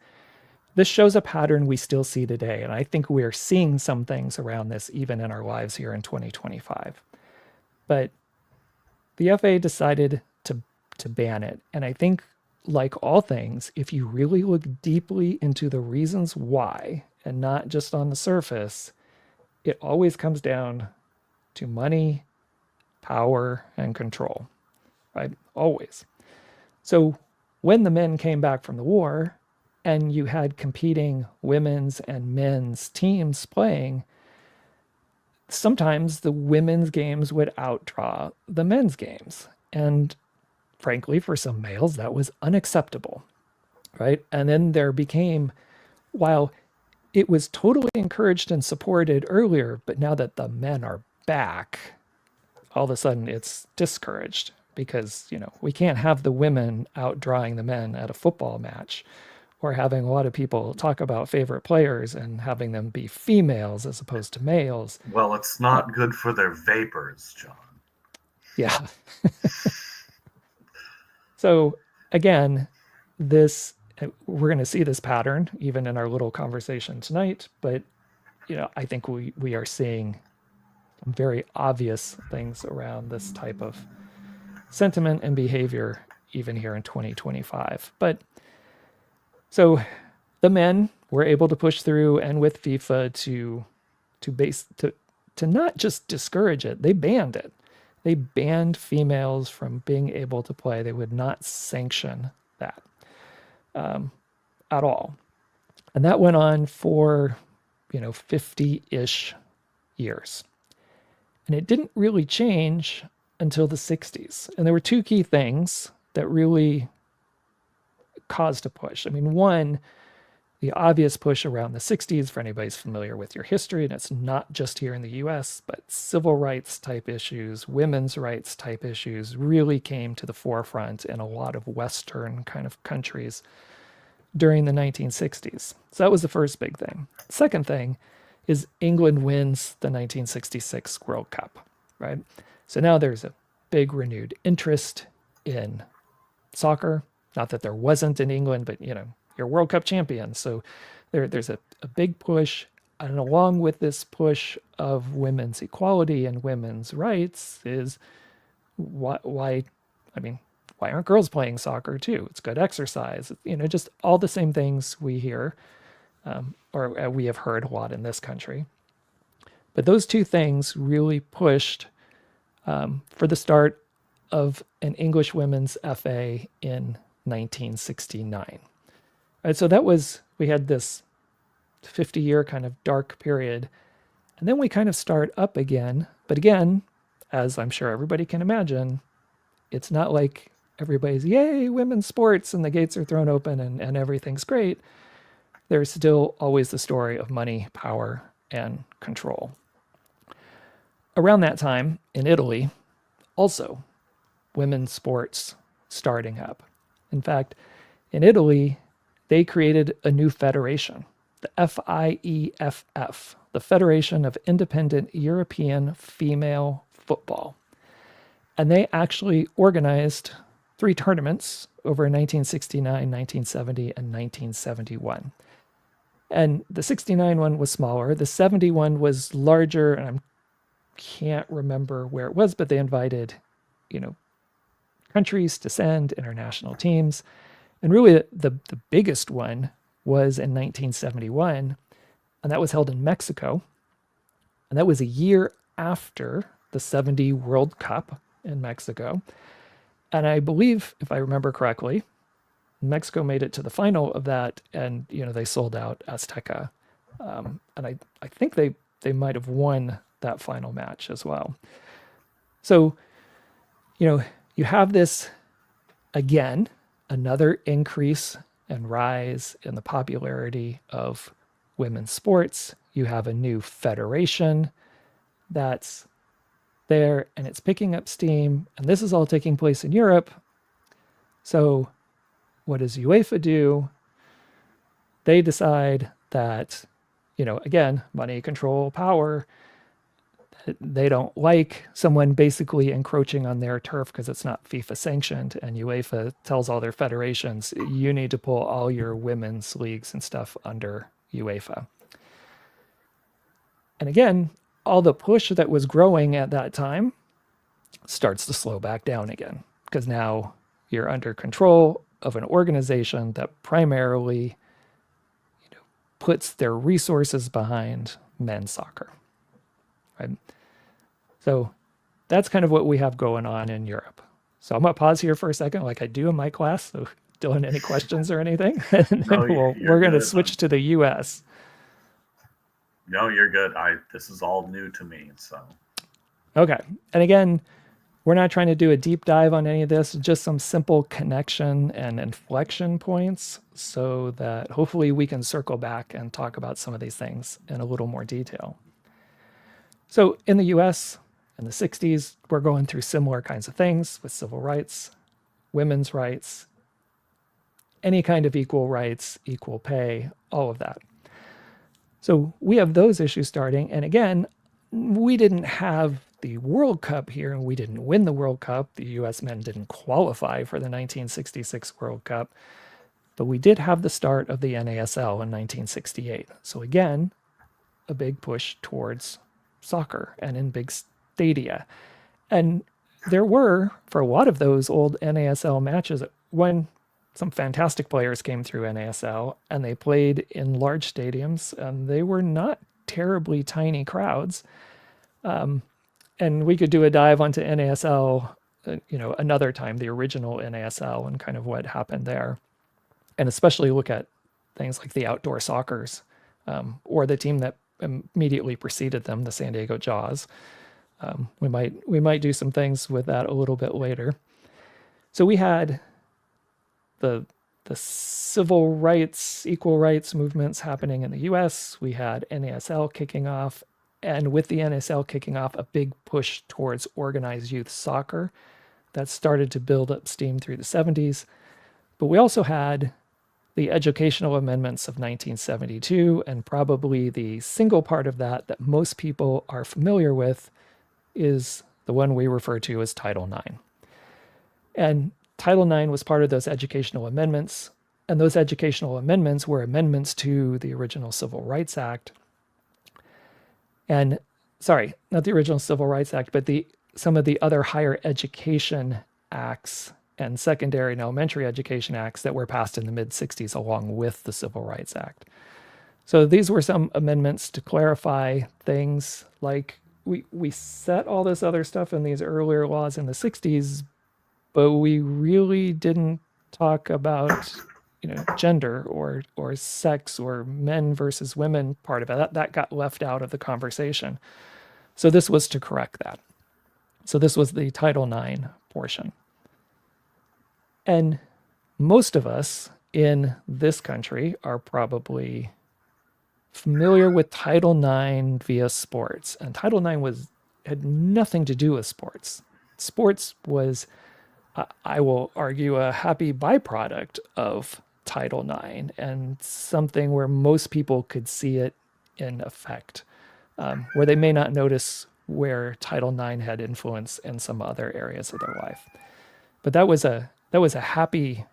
shows a pattern we still see today. And I think we're seeing some things around this even in our lives here in 2025. But the FA decided to ban it. And I think, like all things, if you really look deeply into the reasons why and not just on the surface, it always comes down to money, power, and control, right? Always. So when the men came back from the war and you had competing women's and men's teams playing, sometimes the women's games would outdraw the men's games. And frankly, for some males, that was unacceptable, right? And then there became, while it was totally encouraged and supported earlier, but now that the men are back, all of a sudden it's discouraged because, we can't have the women outdrawing the men at a football match or having a lot of people talk about favorite players and having them be females as opposed to males. Well, it's not good for their vapors, John. Yeah. So again, this we're going to see this pattern even in our little conversation tonight, but I think we are seeing some very obvious things around this type of sentiment and behavior even here in 2025. But so the men were able to push through and with FIFA to not just discourage it, they banned it. They banned females from being able to play. They would not sanction that at all. And that went on for, 50-ish years. And it didn't really change until the 60s. And there were two key things that really caused a push. I mean, one, the obvious push around the 60s, for anybody's familiar with your history, and it's not just here in the US, but civil rights type issues, women's rights type issues really came to the forefront in a lot of Western kind of countries during the 1960s. So that was the first big thing. Second thing is England wins the 1966 World Cup, right? So now there's a big renewed interest in soccer. Not that there wasn't in England, but you're World Cup champions. So there's a big push. And along with this push of women's equality and women's rights is why aren't girls playing soccer too? It's good exercise. Just all the same things we hear or we have heard a lot in this country. But those two things really pushed for the start of an English women's FA in 1969. Right, so we had this 50-year kind of dark period, and then we kind of start up again. But again, as I'm sure everybody can imagine, it's not like everybody's, yay, women's sports, and the gates are thrown open and everything's great. There's still always the story of money, power, and control. Around that time, in Italy, also, women's sports starting up. In fact, in Italy, they created a new federation, the FIEFF, the Federation of Independent European Female Football. And they actually organized 3 tournaments over 1969, 1970, and 1971. And the 69 one was smaller. The 71 was larger, and I can't remember where it was, but they invited, you know, countries to send international teams. And really, the biggest one was in 1971, and that was held in Mexico. And that was a year after the 70 World Cup in Mexico. And I believe, if I remember correctly, Mexico made it to the final of that, and they sold out Azteca, and I think they might have won that final match as well. So you have this again, another increase and rise in the popularity of women's sports. You have a new federation that's there, and it's picking up steam, and this is all taking place in Europe. So what does UEFA do? They decide that, again, money, control, power, they don't like someone basically encroaching on their turf because it's not FIFA sanctioned. And UEFA tells all their federations, you need to pull all your women's leagues and stuff under UEFA. And again, all the push that was growing at that time starts to slow back down again, because now you're under control of an organization that primarily puts their resources behind men's soccer. Right? So that's kind of what we have going on in Europe. So I'm going to pause here for a second, like I do in my class. So, Dylan, any questions or anything? And then we're going to switch to the U.S. No, you're good. This is all new to me. So okay. And again, we're not trying to do a deep dive on any of this, just some simple connection and inflection points so that hopefully we can circle back and talk about some of these things in a little more detail. So in the US in the 60s, we're going through similar kinds of things with civil rights, women's rights, any kind of equal rights, equal pay, all of that. So we have those issues starting. And again, we didn't have the World Cup here, and we didn't win the World Cup. The U.S. men didn't qualify for the 1966 World Cup, but we did have the start of the NASL in 1968. So again, a big push towards soccer and in big stadia. And there were, for a lot of those old NASL matches, when some fantastic players came through NASL and they played in large stadiums, and they were not terribly tiny crowds. And we could do a dive onto NASL, another time, the original NASL, and kind of what happened there. And especially look at things like the outdoor soccers, or the team that immediately preceded them, the San Diego Jaws. We might do some things with that a little bit later. So we had the civil rights, equal rights movements happening in the US. We had NASL kicking off, and with the NASL kicking off, a big push towards organized youth soccer that started to build up steam through the 70s. But we also had the educational amendments of 1972, and probably the single part of that most people are familiar with is the one we refer to as Title IX. And Title IX was part of those educational amendments, and those educational amendments were amendments to the original Civil Rights Act. And sorry, not the original Civil Rights Act, but some of the other higher education acts and secondary and elementary education acts that were passed in the mid-60s along with the Civil Rights Act. So these were some amendments to clarify things like we set all this other stuff in these earlier laws in the 60s, but we really didn't talk about gender or sex or men versus women part of it. That got left out of the conversation. So this was to correct that. So this was the Title IX portion. And most of us in this country are probably familiar with Title IX via sports. And Title IX had nothing to do with sports. Sports was, I will argue, a happy byproduct of Title IX, and something where most people could see it in effect, where they may not notice where Title IX had influence in some other areas of their life. But that was a happy,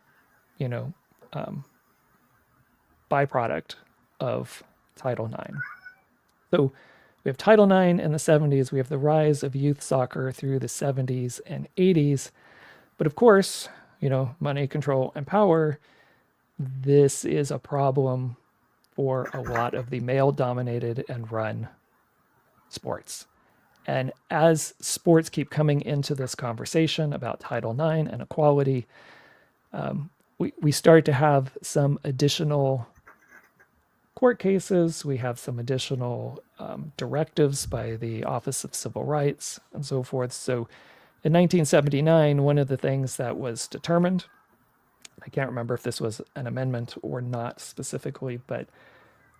byproduct of Title IX. So we have Title IX in the 70s. We have the rise of youth soccer through the 70s and 80s. But of course, money, control, and power, this is a problem for a lot of the male-dominated and run sports. And as sports keep coming into this conversation about Title IX and equality, we start to have some additional court cases. We have some additional directives by the Office of Civil Rights and so forth. So in 1979, one of the things that was determined, I can't remember if this was an amendment or not specifically, but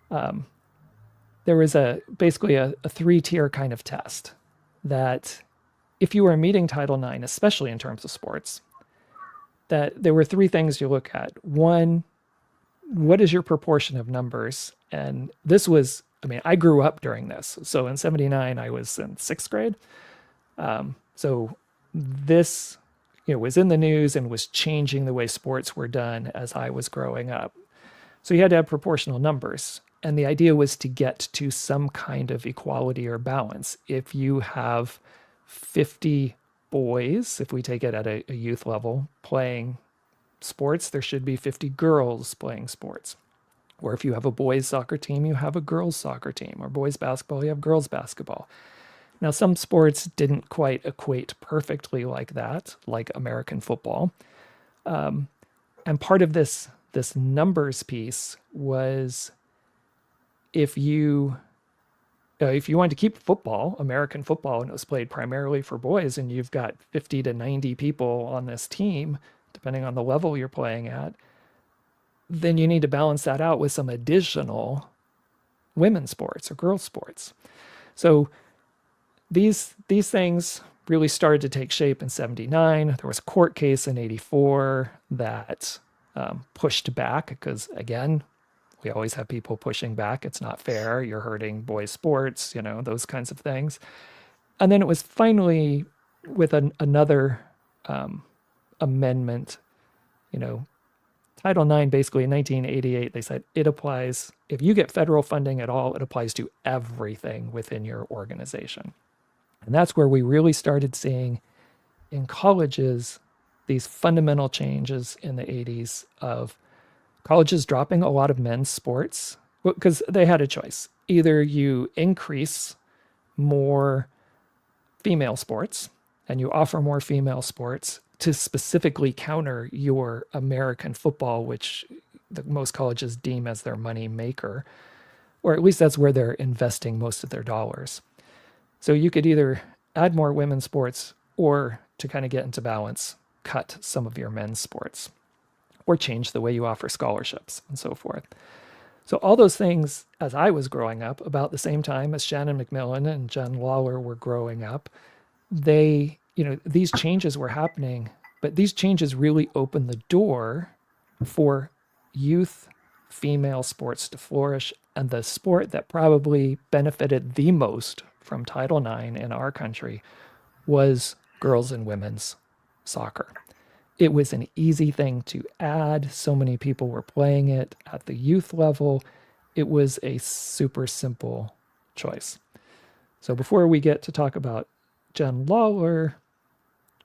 there was basically a three-tier kind of test that if you were meeting Title IX, especially in terms of sports, that there were three things you look at. One, what is your proportion of numbers? And this was, I grew up during this. So in 79, I was in sixth grade. So this, was in the news and was changing the way sports were done as I was growing up. So you had to have proportional numbers. And the idea was to get to some kind of equality or balance. If you have 50 boys, if we take it at a youth level, playing sports, there should be 50 girls playing sports. Or if you have a boys soccer team, you have a girls soccer team. Or boys basketball, you have girls basketball. Now, some sports didn't quite equate perfectly like that, like American football. And part of this numbers piece was if you wanted to keep football, American football, and it was played primarily for boys, and you've got 50 to 90 people on this team, depending on the level you're playing at, then you need to balance that out with some additional women's sports or girls' sports. So these things really started to take shape in 79. There was a court case in 84 that pushed back because, again, we always have people pushing back. It's not fair. You're hurting boys' sports, those kinds of things. And then it was finally with another amendment, Title IX, basically in 1988, they said it applies, if you get federal funding at all, it applies to everything within your organization. And that's where we really started seeing in colleges these fundamental changes in the 80s of colleges dropping a lot of men's sports because they had a choice. Either you increase more female sports and you offer more female sports to specifically counter your American football, which most colleges deem as their money maker, or at least that's where they're investing most of their dollars. So you could either add more women's sports or, to kind of get into balance, cut some of your men's sports or change the way you offer scholarships and so forth. So all those things, as I was growing up, about the same time as Shannon MacMillan and Jen Lalor were growing up, these changes were happening, but these changes really opened the door for youth female sports to flourish. And the sport that probably benefited the most from Title IX in our country was girls and women's soccer. It was an easy thing to add. So many people were playing it at the youth level. It was a super simple choice. So before we get to talk about Jen Lalor,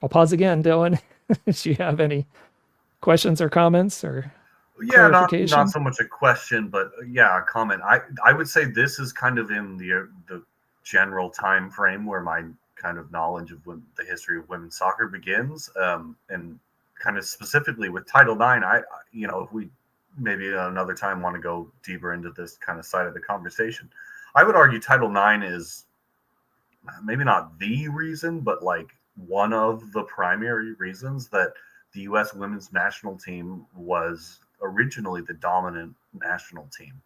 I'll pause again, Dylan. Do you have any questions or comments or clarification? Not so much a question, but a comment. I would say this is kind of in the general time frame where my kind of knowledge of the history of women's soccer begins, and kind of specifically with Title IX. If we maybe another time want to go deeper into this kind of side of the conversation, I would argue Title IX is maybe not the reason, but like one of the primary reasons that the U.S. women's national team was originally the dominant national team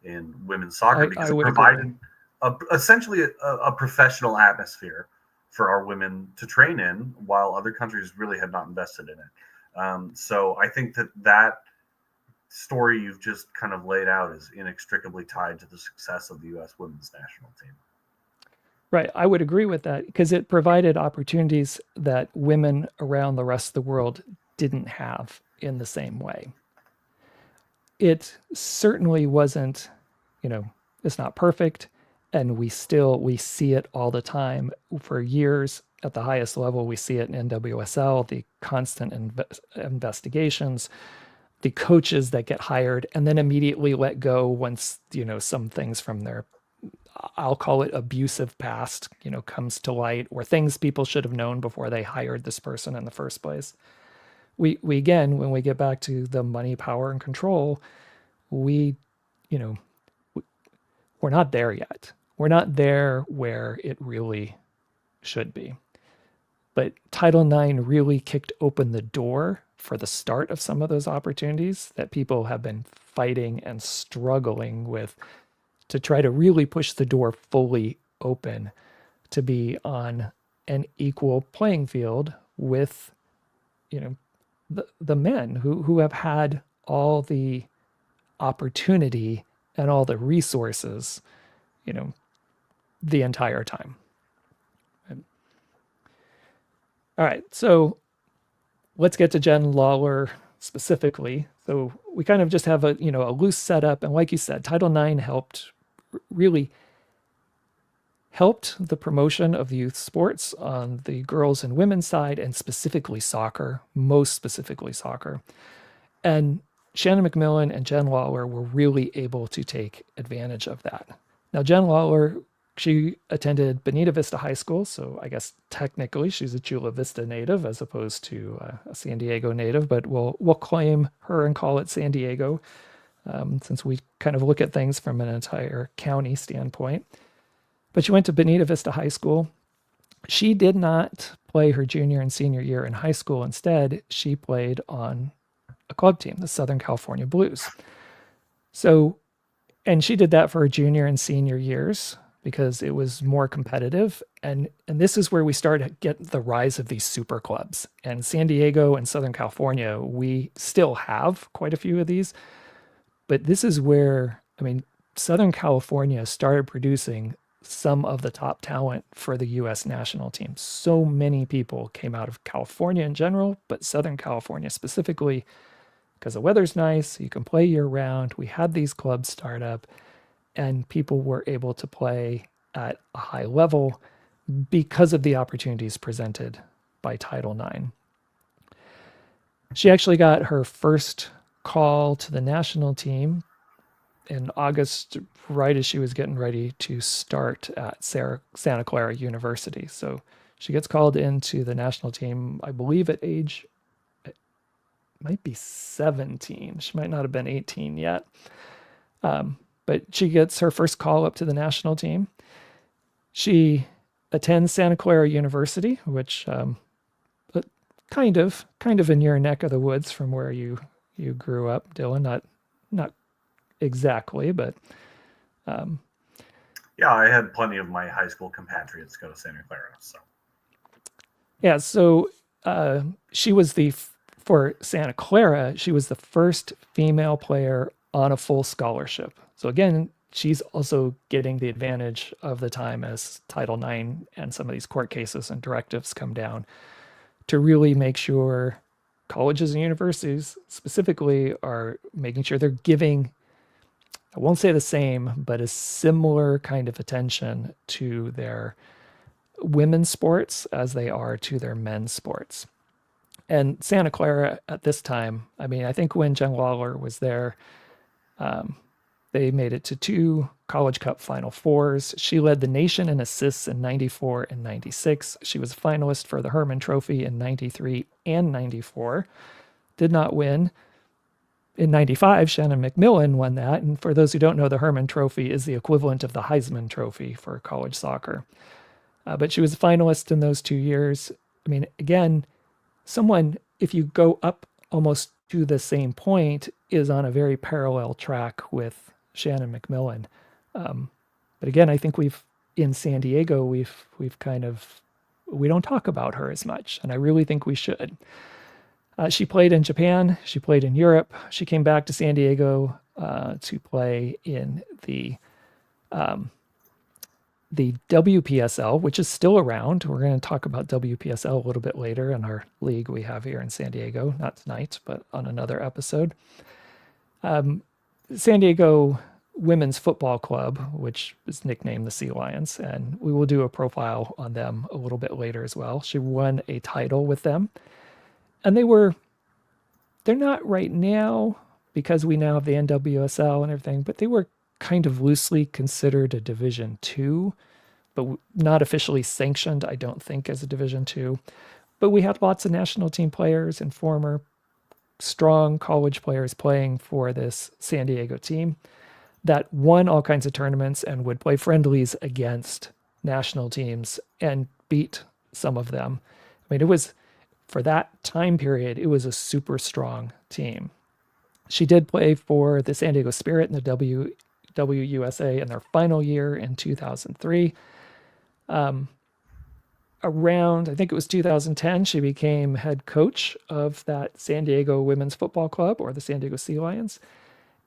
in women's soccer, because it provided essentially a professional atmosphere for our women to train in, while other countries really had not invested in it. So I think that story you've just kind of laid out is inextricably tied to the success of the U.S. women's national team. Right. I would agree with that because it provided opportunities that women around the rest of the world didn't have in the same way. It certainly wasn't it's not perfect, and we see it all the time for years at the highest level. We see it in NWSL, the constant investigations, the coaches that get hired and then immediately let go once some things from their, I'll call it, abusive past comes to light, or things people should have known before they hired this person in the first place. We again, when we get back to the money, power, and control, we you know we're not there yet. We're not there where it really should be. But Title IX really kicked open the door for the start of some of those opportunities that people have been fighting and struggling with, to try to really push the door fully open to be on an equal playing field with, the men who have had all the opportunity and all the resources, the entire time. All right, so let's get to Jen Lalor specifically. So we kind of just have a loose setup, and like you said, Title IX really helped the promotion of youth sports on the girls and women's side, and specifically soccer, most specifically soccer. And Shannon MacMillan and Jen Lalor were really able to take advantage of that. Now, Jen Lalor, she attended Bonita Vista High School, so I guess technically she's a Chula Vista native as opposed to a San Diego native, but we'll claim her and call it San Diego, since we kind of look at things from an entire county standpoint. But she went to Bonita Vista High School. She did not play her junior and senior year in high school. Instead, she played on a club team, the Southern California Blues. So, and she did that for her junior and senior years because it was more competitive. And this is where we start to get the rise of these super clubs. And San Diego and Southern California, we still have quite a few of these. But this is where, Southern California started producing some of the top talent for the U.S. national team. So many people came out of California in general, but Southern California specifically, because the weather's nice, you can play year round. We had these clubs start up, and people were able to play at a high level because of the opportunities presented by Title IX. She actually got her first call to the national team in August, right as she was getting ready to start at Santa Clara University. So she gets called into the national team, I believe at age, it might be 17. She might not have been 18 yet. But she gets her first call up to the national team. She attends Santa Clara University, which kind of in your neck of the woods from where you grew up, Dylan. Not exactly, but yeah, I had plenty of my high school compatriots go to Santa Clara. So yeah, so she was for Santa Clara, she was the first female player on a full scholarship. So again, she's also getting the advantage of the time as Title IX and some of these court cases and directives come down to really make sure colleges and universities specifically are making sure they're giving, I won't say the same, but a similar kind of attention to their women's sports as they are to their men's sports. And Santa Clara at this time, I think when Jen Lalor was there, they made it to 2 College Cup Final Fours. She led the nation in assists in 94 and 96. She was a finalist for the Herman Trophy in 93 and 94. Did not win. In 95, Shannon MacMillan won that. And for those who don't know, the Herman Trophy is the equivalent of the Heisman Trophy for college soccer. But she was a finalist in those 2 years. Again, someone, if you go up almost to the same point, is on a very parallel track with Shannon MacMillan. But again, I think in San Diego, we've we don't talk about her as much, and I really think we should. She played in Japan. She played in Europe. She came back to San Diego to play in the WPSL, which is still around. We're going to talk about WPSL a little bit later in our league we have here in San Diego. Not tonight, but on another episode. San Diego women's football club, which is nicknamed the Sea Lions, and we will do a profile on them a little bit later as well. She won a title with them, and they're not right now because we now have the NWSL and everything, but they were kind of loosely considered a Division two, but not officially sanctioned, I don't think, as a Division two. But we had lots of national team players and former strong college players playing for this San Diego team that won all kinds of tournaments and would play friendlies against national teams and beat some of them. I mean, it was, for that time period, it was a super strong team. She did play for the San Diego Spirit in the WUSA in their final year in 2003. Around, I think it was 2010, she became head coach of that San Diego Women's Football Club, or the San Diego Sea Lions.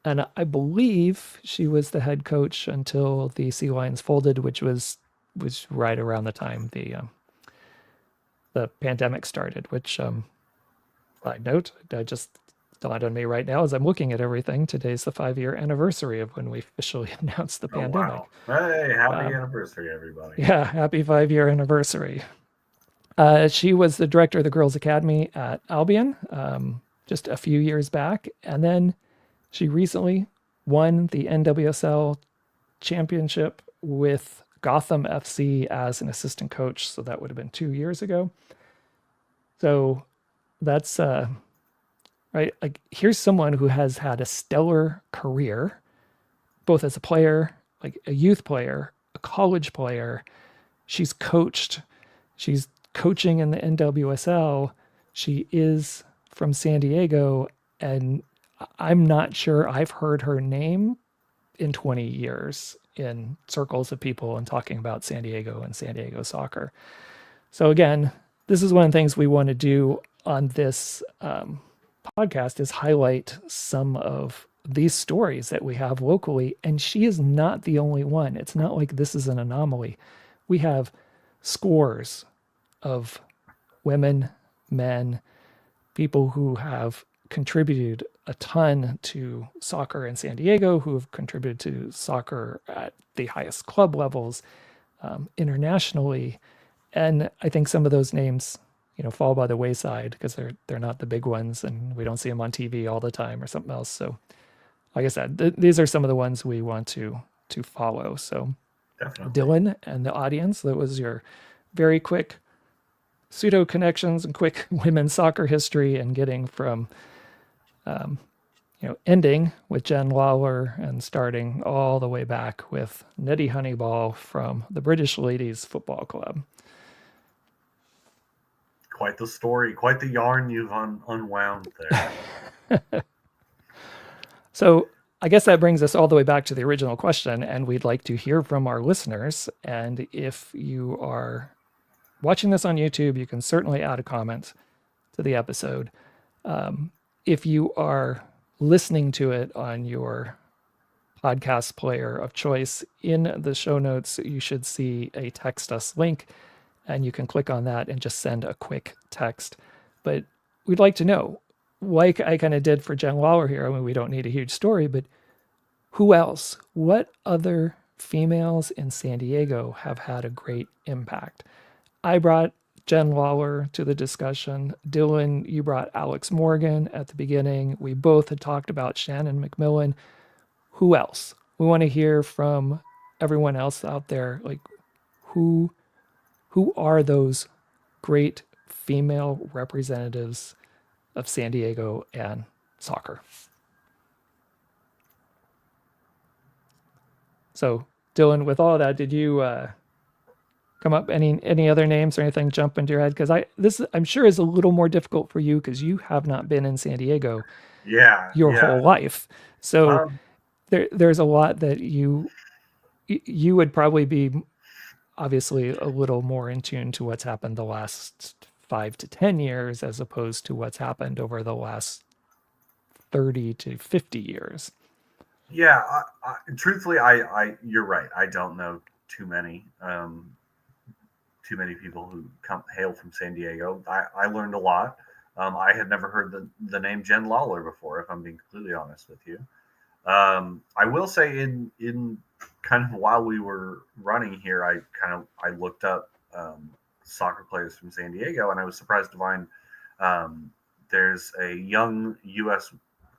And I believe she was the head coach until the Sea Lions folded, which was right around the time the pandemic started. Which, side note, I just dawned on me right now as I'm looking at everything. Today's the 5-year anniversary of when we officially announced the pandemic. Wow! Hey, happy anniversary, everybody! Yeah, happy 5-year anniversary. She was the director of the Girls Academy at Albion just a few years back, and then she recently won the NWSL championship with Gotham FC as an assistant coach. So that would have been 2 years ago. So that's right. Like, here's someone who has had a stellar career, both as a player, like a youth player, a college player. She's coached. She's coaching in the NWSL. She is from San Diego, and I'm not sure I've heard her name in 20 years in circles of people and talking about San Diego and San Diego soccer. So again, this is one of the things we want to do on this podcast, is highlight some of these stories that we have locally. And she is not the only one. It's not like this is an anomaly. We have scores of women, men, people who have contributed a ton to soccer in San Diego, who have contributed to soccer at the highest club levels internationally. And I think some of those names, fall by the wayside because they're not the big ones, and we don't see them on TV all the time or something else. So, like I said, these are some of the ones we want to follow. So, Definitely. Dylan and the audience, that was your very quick pseudo connections and quick women's soccer history, and getting from ending with Jen Lalor and starting all the way back with Nettie Honeyball from the British Ladies Football Club. Quite the story, quite the yarn you've unwound there. So I guess that brings us all the way back to the original question, and we'd like to hear from our listeners. And if you are watching this on YouTube, you can certainly add a comment to the episode. If you are listening to it on your podcast player of choice, in the show notes, you should see a text us link, and you can click on that and just send a quick text. But we'd like to know, like I kind of did for Jen Lalor here. I mean, we don't need a huge story, but who else? What other females in San Diego have had a great impact? I brought Jen Lalor to the discussion. Dylan, you brought Alex Morgan at the beginning. We both had talked about Shannon MacMillan. Who else? We want to hear from everyone else out there. Like, who are those great female representatives of San Diego and soccer? So, Dylan, with all of that, did you come up any other names or anything jump into your head? Because this I'm sure is a little more difficult for you because you have not been in San Diego your whole life. So there's a lot that you would probably be obviously a little more in tune to what's happened the last 5 to 10 years as opposed to what's happened over the last 30 to 50 years. Yeah, truthfully, you're right. I don't know too many people who hail from San Diego. I learned a lot. I had never heard the name Jen Lalor before, if I'm being completely honest with you. I will say in kind of while we were running here, I looked up soccer players from San Diego, and I was surprised to find there's a young U.S.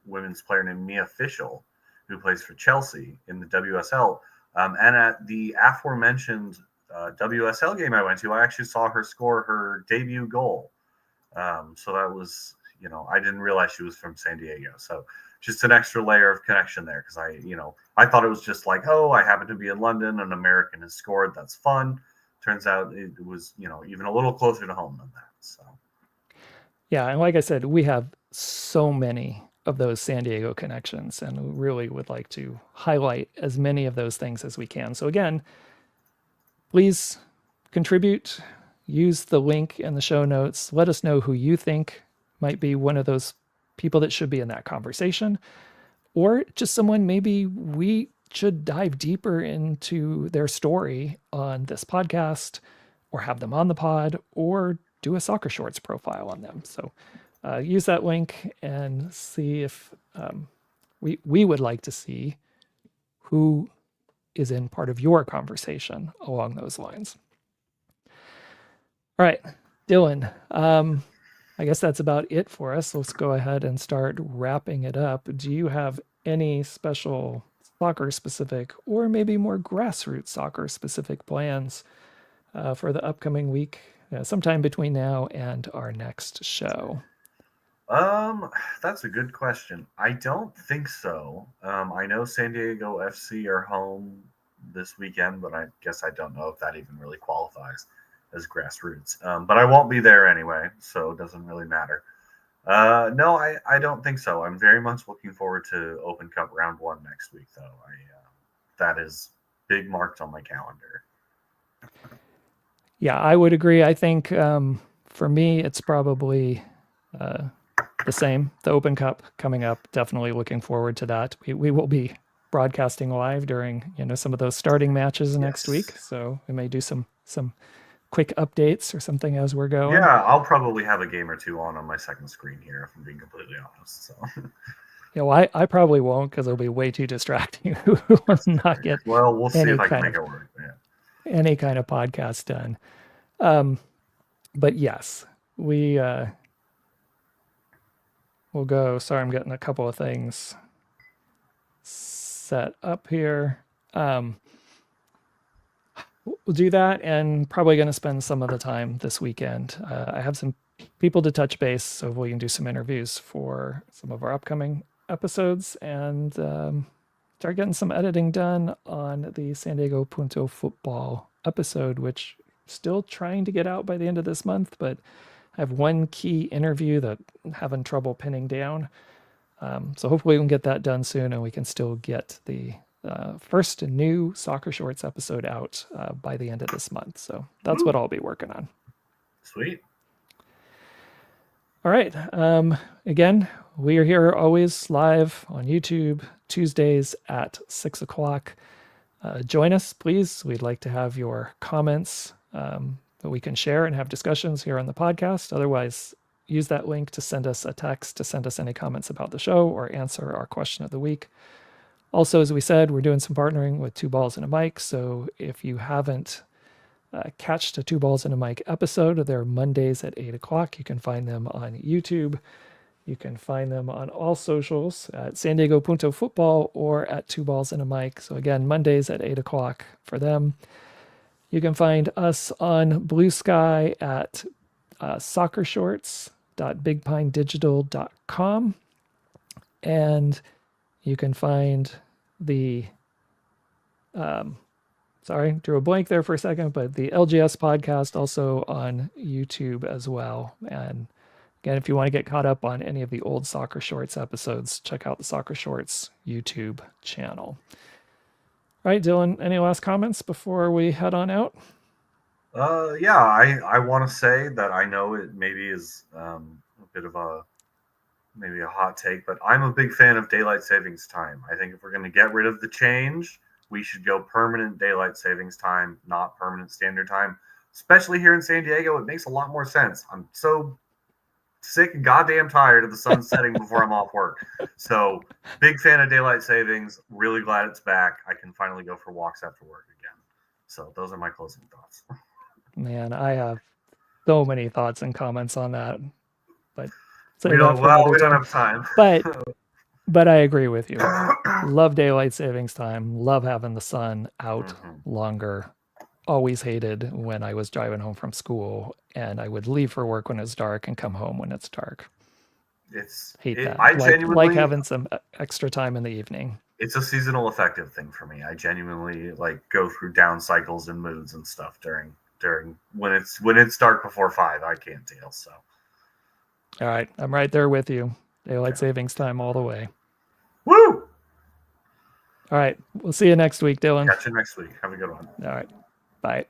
women's player named Mia Fishel who plays for Chelsea in the WSL. And at the aforementioned WSL game I went to, I actually saw her score her debut goal. So that was, I didn't realize she was from San Diego. So just an extra layer of connection there, because I thought it was just like, oh, I happen to be in London, an American has scored, that's fun. Turns out it was, even a little closer to home than that. So Yeah, and like I said, we have so many of those San Diego connections, and we really would like to highlight as many of those things as we can. So again, please contribute, use the link in the show notes. Let us know who you think might be one of those people that should be in that conversation, or just someone maybe we should dive deeper into their story on this podcast, or have them on the pod, or do a soccer shorts profile on them. So use that link and see if we would like to see who is in part of your conversation along those lines. All right, Dylan, I guess that's about it for us. Let's go ahead and start wrapping it up. Do you have any special soccer specific, or maybe more grassroots soccer specific plans for the upcoming week, sometime between now and our next show? That's a good question. I don't think so. I know San Diego FC are home this weekend, but I guess I don't know if that even really qualifies as grassroots. But I won't be there anyway, so it doesn't really matter. No, I don't think so. I'm very much looking forward to Open Cup Round 1 next week, though. That is big marked on my calendar. Yeah, I would agree. I think for me, it's probably the same. The Open Cup coming up. Definitely looking forward to that. We will be broadcasting live during some of those starting matches next week, so we may do some quick updates or something as we're going. Yeah, I'll probably have a game or two on my second screen here, if I'm being completely honest. So. I probably won't, because it'll be way too distracting. We'll not get we'll see if I can make it work. Yeah. Any kind of podcast done. But yes, we'll go. Sorry, I'm getting a couple of things set up here. We'll do that, and probably going to spend some of the time this weekend. I have some people to touch base, so we can do some interviews for some of our upcoming episodes, and start getting some editing done on the San Diego Punto football episode, which still trying to get out by the end of this month, but I have one key interview that I'm having trouble pinning down. So hopefully we can get that done soon, and we can still get the first new Soccer Shorts episode out by the end of this month. So that's what I'll be working on. Sweet. All right. Again, we are here always live on YouTube Tuesdays at 6 o'clock. Join us, please. We'd like to have your comments that we can share and have discussions here on the podcast. Otherwise, use that link to send us a text, to send us any comments about the show, or answer our question of the week. Also, as we said, we're doing some partnering with Two Balls and a Mic. So if you haven't catched a Two Balls and a Mic episode, they're Mondays at 8 o'clock. You can find them on YouTube. You can find them on all socials at San Diego Punto Football or at Two Balls and a Mic. So again, Mondays at 8 o'clock for them. You can find us on Blue Sky at soccershorts.bigpinedigital.com. And you can find the, sorry, drew a blank there for a second, but the LGS podcast also on YouTube as well. And again, if you want to get caught up on any of the old Soccer Shorts episodes, check out the Soccer Shorts YouTube channel. All right, Dylan, any last comments before we head on out? Yeah, I want to say that I know it maybe is a bit of maybe a hot take, but I'm a big fan of daylight savings time. I think if we're going to get rid of the change, we should go permanent daylight savings time, not permanent standard time. Especially here in San Diego, it makes a lot more sense. I'm so sick and goddamn tired of the sun setting before I'm off work. So big fan of daylight savings. Really glad it's back. I can finally go for walks after work again. So those are my closing thoughts. Man, I have so many thoughts and comments on that, but We save that don't. for Well, another we don't time. have time. But I agree with you. Love daylight savings time. Love having the sun out longer. Always hated when I was driving home from school and I would leave for work when it's dark and come home when it's dark. Hate that. I like genuinely having some extra time in the evening. It's a seasonal affective thing for me. I genuinely like go through down cycles and moods and stuff during when it's dark before 5. I can't deal. So all right, I'm right there with you. Daylight savings time all the way. Woo! All right, we'll see you next week, Dylan. Catch you next week. Have a good one. All right, bye.